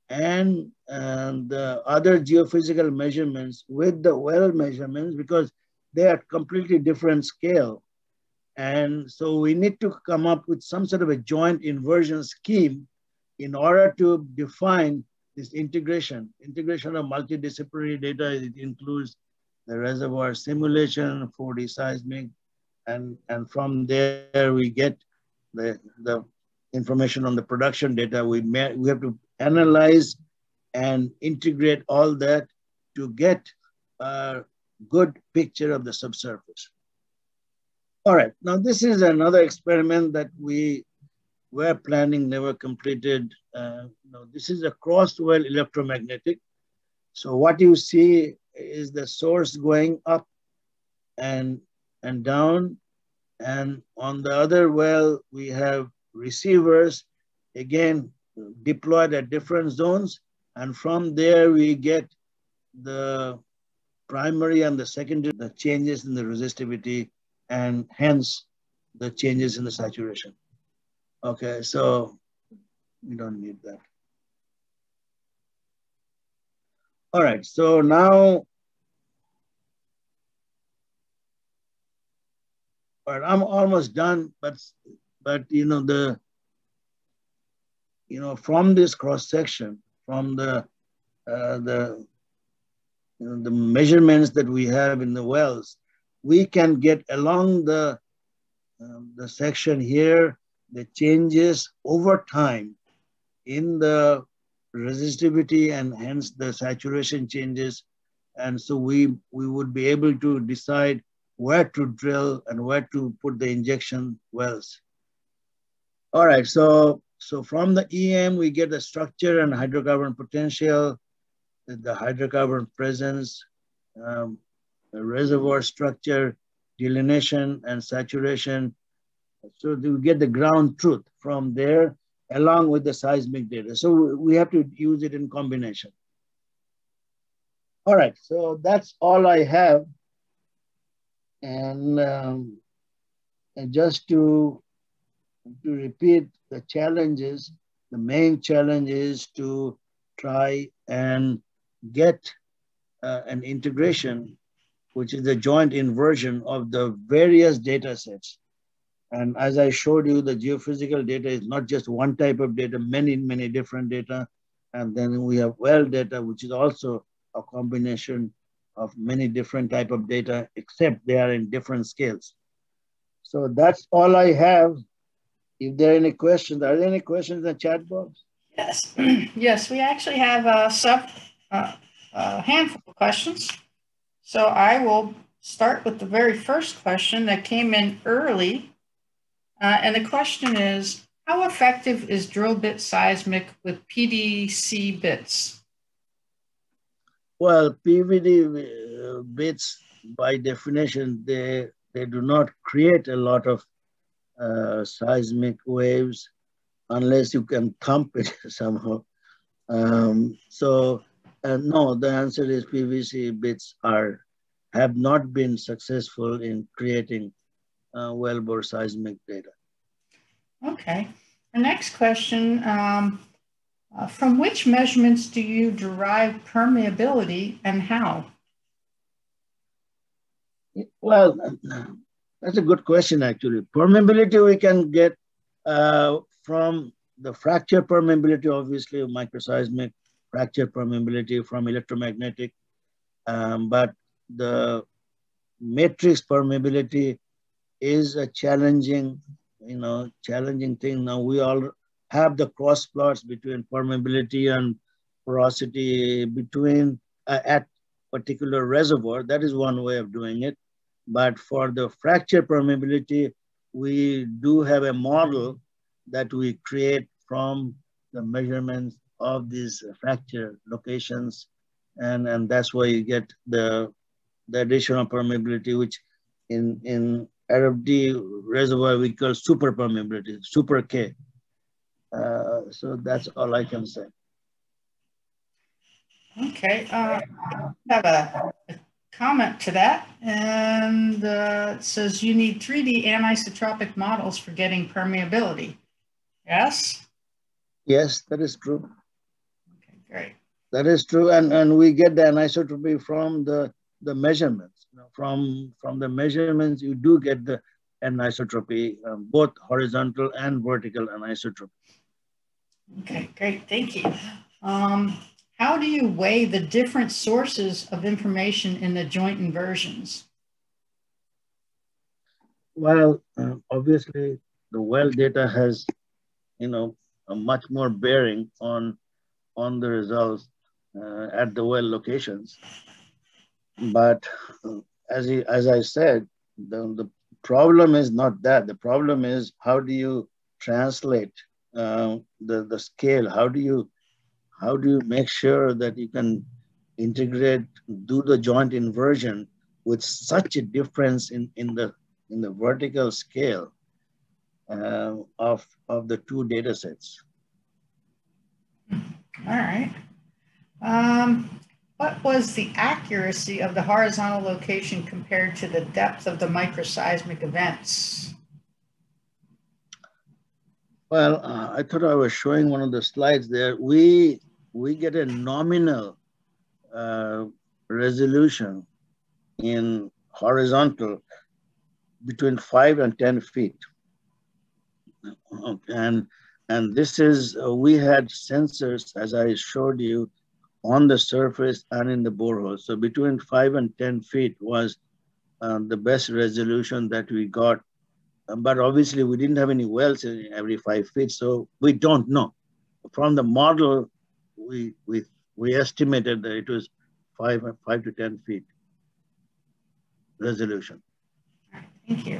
S2: and the other geophysical measurements with the well measurements, because they are completely different scale. And so we need to come up with some sort of a joint inversion scheme in order to define this integration of multidisciplinary data. It includes the reservoir simulation, 4D seismic, and from there we get the information on the production data. We have to analyze and integrate all that to get a good picture of the subsurface. All right, now this is another experiment that we were planning, never completed. This is a cross-well electromagnetic. So what you see is the source going up and down. And on the other well, we have receivers, again, deployed at different zones. And from there, we get the primary and the secondary, the changes in the resistivity, and hence the changes in the saturation. Okay, so we don't need that. All right, so now, all right, I'm almost done, but from this cross section, from the measurements that we have in the wells, we can get along the section here, the changes over time in the resistivity and hence the saturation changes. And so we would be able to decide where to drill and where to put the injection wells. All right, so from the EM, we get the structure and hydrocarbon potential, the hydrocarbon presence, the reservoir structure, delineation, and saturation. So we get the ground truth from there, along with the seismic data. So we have to use it in combination. All right, so that's all I have. And just to repeat the challenges, the main challenge is to try and get an integration, which is the joint inversion of the various data sets. And as I showed you, the geophysical data is not just one type of data, many different data. And then we have well data, which is also a combination of many different type of data, except they are in different scales. So that's all I have. If there are any questions, are there any questions in the chat box?
S1: Yes, yes, we actually have a handful of questions. So I will start with the very first question that came in early. And the question is, how effective is drill bit seismic with PDC bits?
S2: Well, PVD bits, by definition, they do not create a lot of seismic waves unless you can thump it somehow. No, the answer is PVC bits have not been successful in creating wellbore seismic data.
S1: Okay. The next question, from which measurements do you derive permeability and how?
S2: Well, that's a good question, actually. Permeability we can get from the fracture permeability, obviously, microseismic fracture permeability from electromagnetic, but the matrix permeability is a challenging thing. Now we all have the cross plots between permeability and porosity between at particular reservoir. That is one way of doing it. But for the fracture permeability, we do have a model that we create from the measurements of these fracture locations. And that's why you get the additional permeability, which in RFD reservoir we call super permeability, super K. So that's all I can say.
S1: Okay, I have a comment to that, and it says you need 3D anisotropic models for getting permeability. Yes?
S2: Yes, that is true.
S1: Okay, great.
S2: That is true, and we get the anisotropy from the measurements. You know, from the measurements, you do get the anisotropy, both horizontal and vertical anisotropy.
S1: Okay, great, thank you. How do you weigh the different sources of information in the joint inversions?
S2: Well, obviously, the well data has, a much more bearing on the results at the well locations. But as I said, the problem is not that. The problem is how do you translate the scale? How do you make sure that you can integrate, do the joint inversion with such a difference in the vertical scale of the two data sets?
S1: All right. What was the accuracy of the horizontal location compared to the depth of the microseismic events?
S2: Well, I thought I was showing one of the slides there. We get a nominal resolution in horizontal between 5 and 10 feet. And this is, we had sensors, as I showed you, on the surface and in the borehole. So between 5 and 10 feet was the best resolution that we got. But obviously we didn't have any wells in every 5 feet, so we don't know. From the model, we estimated that it was 5 to 10 feet resolution.
S1: Thank you.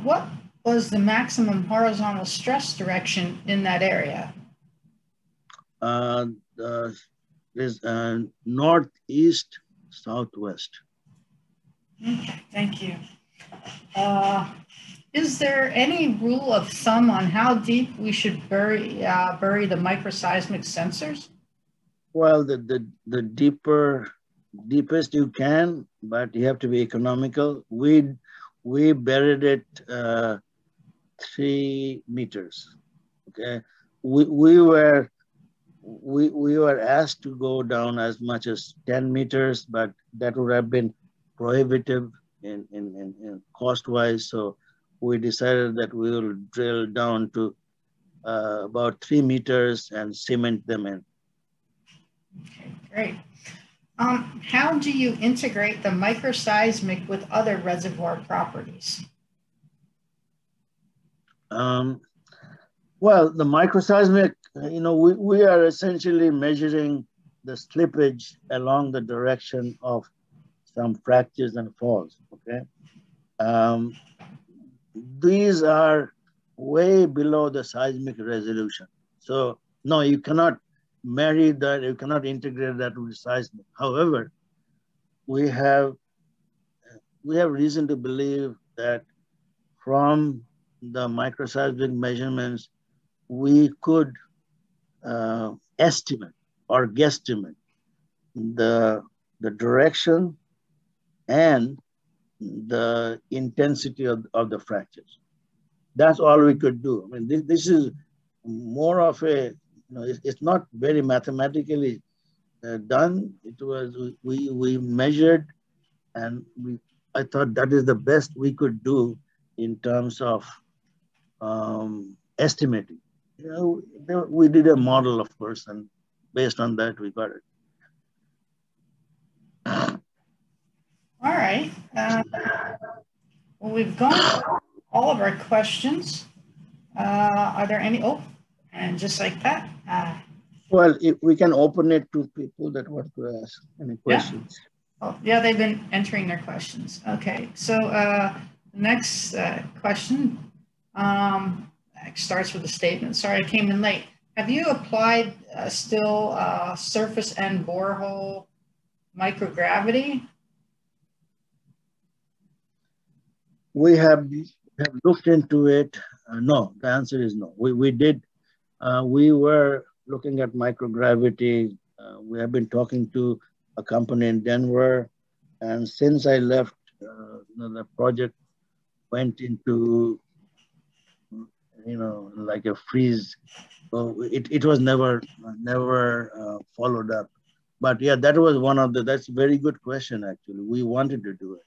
S1: What was the maximum horizontal stress direction in that area?
S2: Is northeast, southwest.
S1: Okay, thank you. Is there any rule of thumb on how deep we should bury the microseismic sensors?
S2: Well, the deepest you can, but you have to be economical. We buried it 3 meters. Okay, we were asked to go down as much as 10 meters, but that would have been prohibitive in cost-wise. So we decided that we will drill down to about 3 meters and cement them in.
S1: Okay, great. How do you integrate the microseismic with other reservoir properties?
S2: Well, the microseismic, we are essentially measuring the slippage along the direction of some fractures and falls, okay? These are way below the seismic resolution. So no, you cannot marry that, you cannot integrate that with seismic. However, we have reason to believe that from the microseismic measurements, we could estimate or guesstimate the direction and the intensity of the fractures. That's all we could do. I mean, this is more of a, it's not very mathematically done. It was, we measured, and I thought that is the best we could do in terms of estimating. We did a model, of course, and based on that, we got it.
S1: All right. Well, we've gone through all of our questions. Are there any? Oh, and just like that,
S2: Well, if we can open it to people that want to ask any questions.
S1: Yeah. Oh, yeah, they've been entering their questions. Okay, so next question starts with a statement. Sorry, I came in late. Have you applied still surface and borehole microgravity?
S2: We have looked into it. No, the answer is no. We did. We were looking at microgravity. We have been talking to a company in Denver. And since I left, the project went into, like a freeze. So it was never followed up. But yeah, that was that's a very good question, actually. We wanted to do it.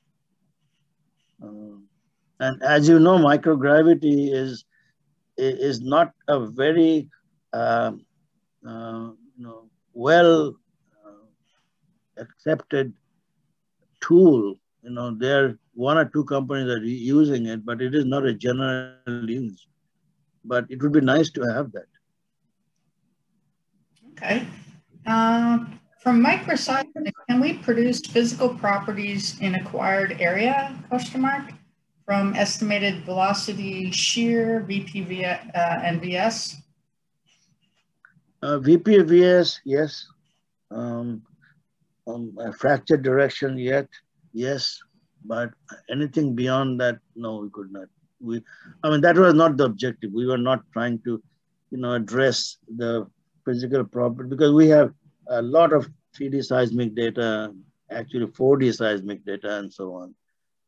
S2: And as you know, microgravity is not a very well accepted tool. There are one or two companies that are using it, but it is not a general use. But it would be nice to have that.
S1: Okay. From Microseismic, can we produce physical properties in acquired area, ? From estimated velocity, shear, VP, and VS?
S2: VP, VS, yes. Fracture direction, yes. But anything beyond that, no, we could not. That was not the objective. We were not trying to, address the physical property, because we have a lot of 3D seismic data, actually 4D seismic data and so on.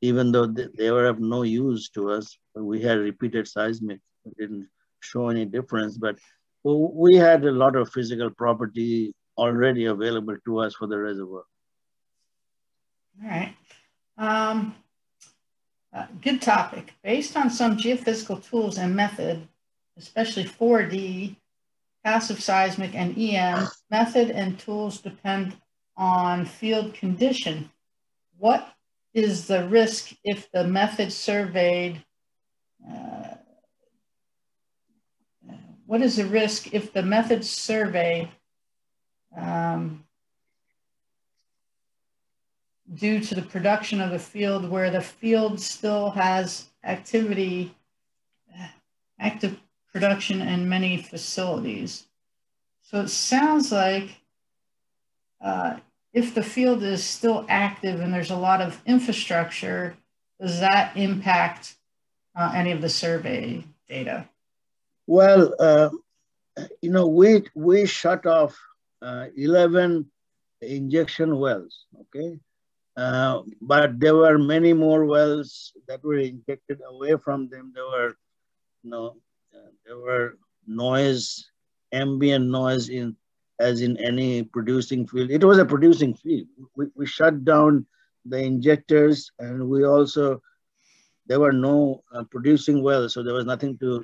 S2: Even though they were of no use to us, we had repeated seismic. It didn't show any difference, but we had a lot of physical property already available to us for the reservoir.
S1: All right. Good topic. Based on some geophysical tools and method, especially 4D, passive seismic, and EM, method and tools depend on field condition. What is the risk if the method surveyed? What is the risk if the method survey due to the production of the field where the field still has active production in many facilities? So it sounds like if the field is still active and there's a lot of infrastructure, does that impact any of the survey data?
S2: Well, we shut off 11 injection wells, okay? But there were many more wells that were injected away from them. There were noise, ambient noise as in any producing field. It was a producing field. We shut down the injectors, and there were no producing wells, so there was nothing to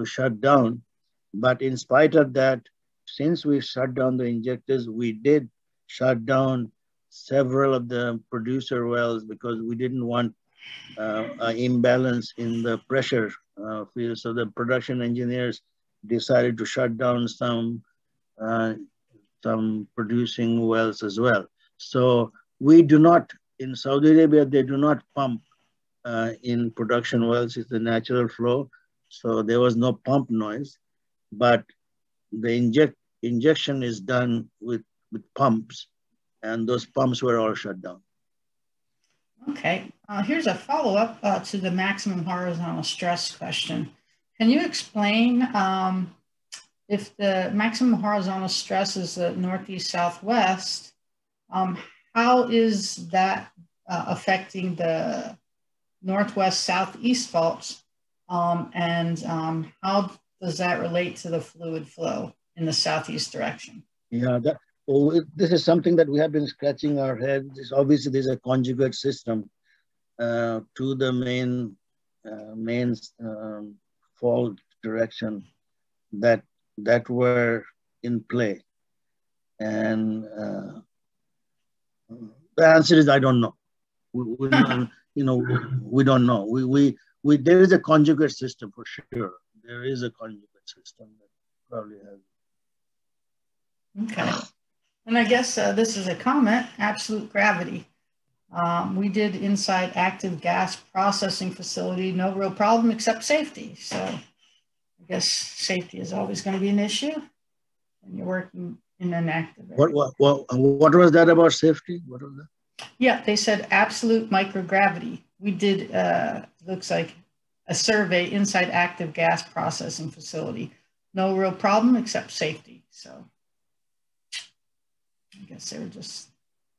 S2: shut down. But in spite of that, since we shut down the injectors, we did shut down several of the producer wells because we didn't want an imbalance in the pressure field. So the production engineers decided to shut down some producing wells as well. So we do not, in Saudi Arabia, they do not pump in production wells. It's the natural flow. So there was no pump noise, but the injection is done with pumps, and those pumps were all shut down.
S1: Okay, here's a follow-up to the maximum horizontal stress question. Can you explain if the maximum horizontal stress is the northeast-southwest, how is that affecting the northwest-southeast faults, and how does that relate to the fluid flow in the southeast direction?
S2: Yeah, this is something that we have been scratching our heads. Obviously, there's a conjugate system to the main fault direction that were in play, and the answer is I don't know. We don't know. There is a conjugate system for sure. There is a conjugate system that probably has.
S1: Okay. And I guess this is a comment, absolute gravity. We did inside active gas processing facility, no real problem except safety. So I guess safety is always going to be an issue when you're working in an active area.
S2: What was that about safety? What was that?
S1: Yeah, they said absolute microgravity. We did, looks like a survey inside active gas processing facility. No real problem except safety. So I guess they were just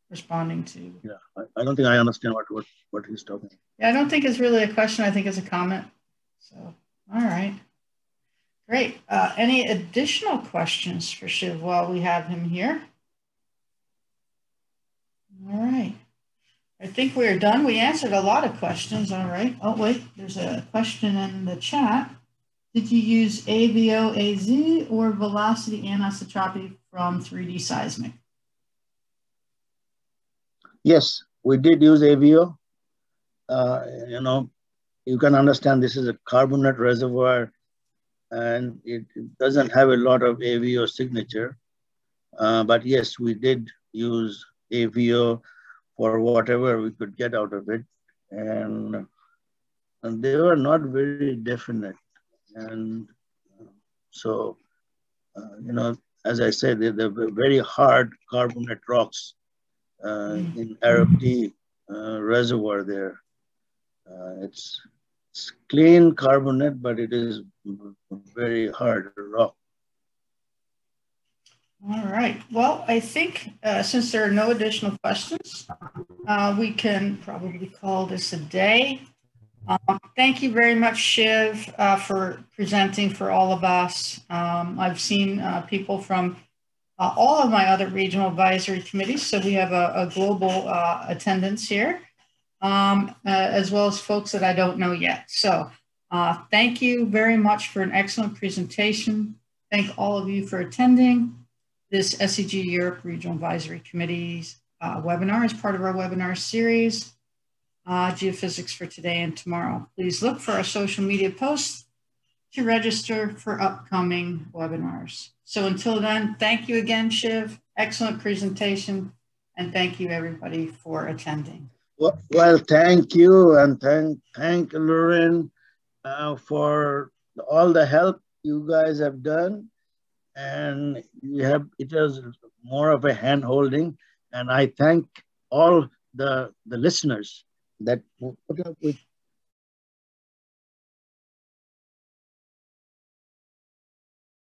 S1: responding to.
S2: Yeah, I don't think I understand what he's talking about.
S1: Yeah, I don't think it's really a question. I think it's a comment. So, all right. Great. Any additional questions for Shiv while we have him here? All right. I think we're done. We answered a lot of questions. All right. Oh, wait, there's a question in the chat. Did you use AVO-AZ or velocity anisotropy from 3D seismic?
S2: Yes, we did use AVO. You know, you can understand this is a carbonate reservoir and it doesn't have a lot of AVO signature. But yes, we did use AVO for whatever we could get out of it. And they were not very definite. And so, you know, as I said, they're very hard carbonate rocks in Arabdi reservoir there. It's clean carbonate, but it is very hard rock.
S1: All right. Well, I think since there are no additional questions, we can probably call this a day. Thank you very much, Shiv, for presenting for all of us. I've seen people from all of my other regional advisory committees, so we have a global attendance here, as well as folks that I don't know yet. So thank you very much for an excellent presentation. Thank all of you for attending this SEG Europe Regional Advisory Committee's webinar as part of our webinar series, Geophysics for Today and Tomorrow. Please look for our social media posts to register for upcoming webinars. So until then, thank you again, Shiv. Excellent presentation. And thank you everybody for attending.
S2: Well, thank you. And thank Lauren for all the help you guys have done. And it was more of a hand holding. And I thank all the listeners that put up with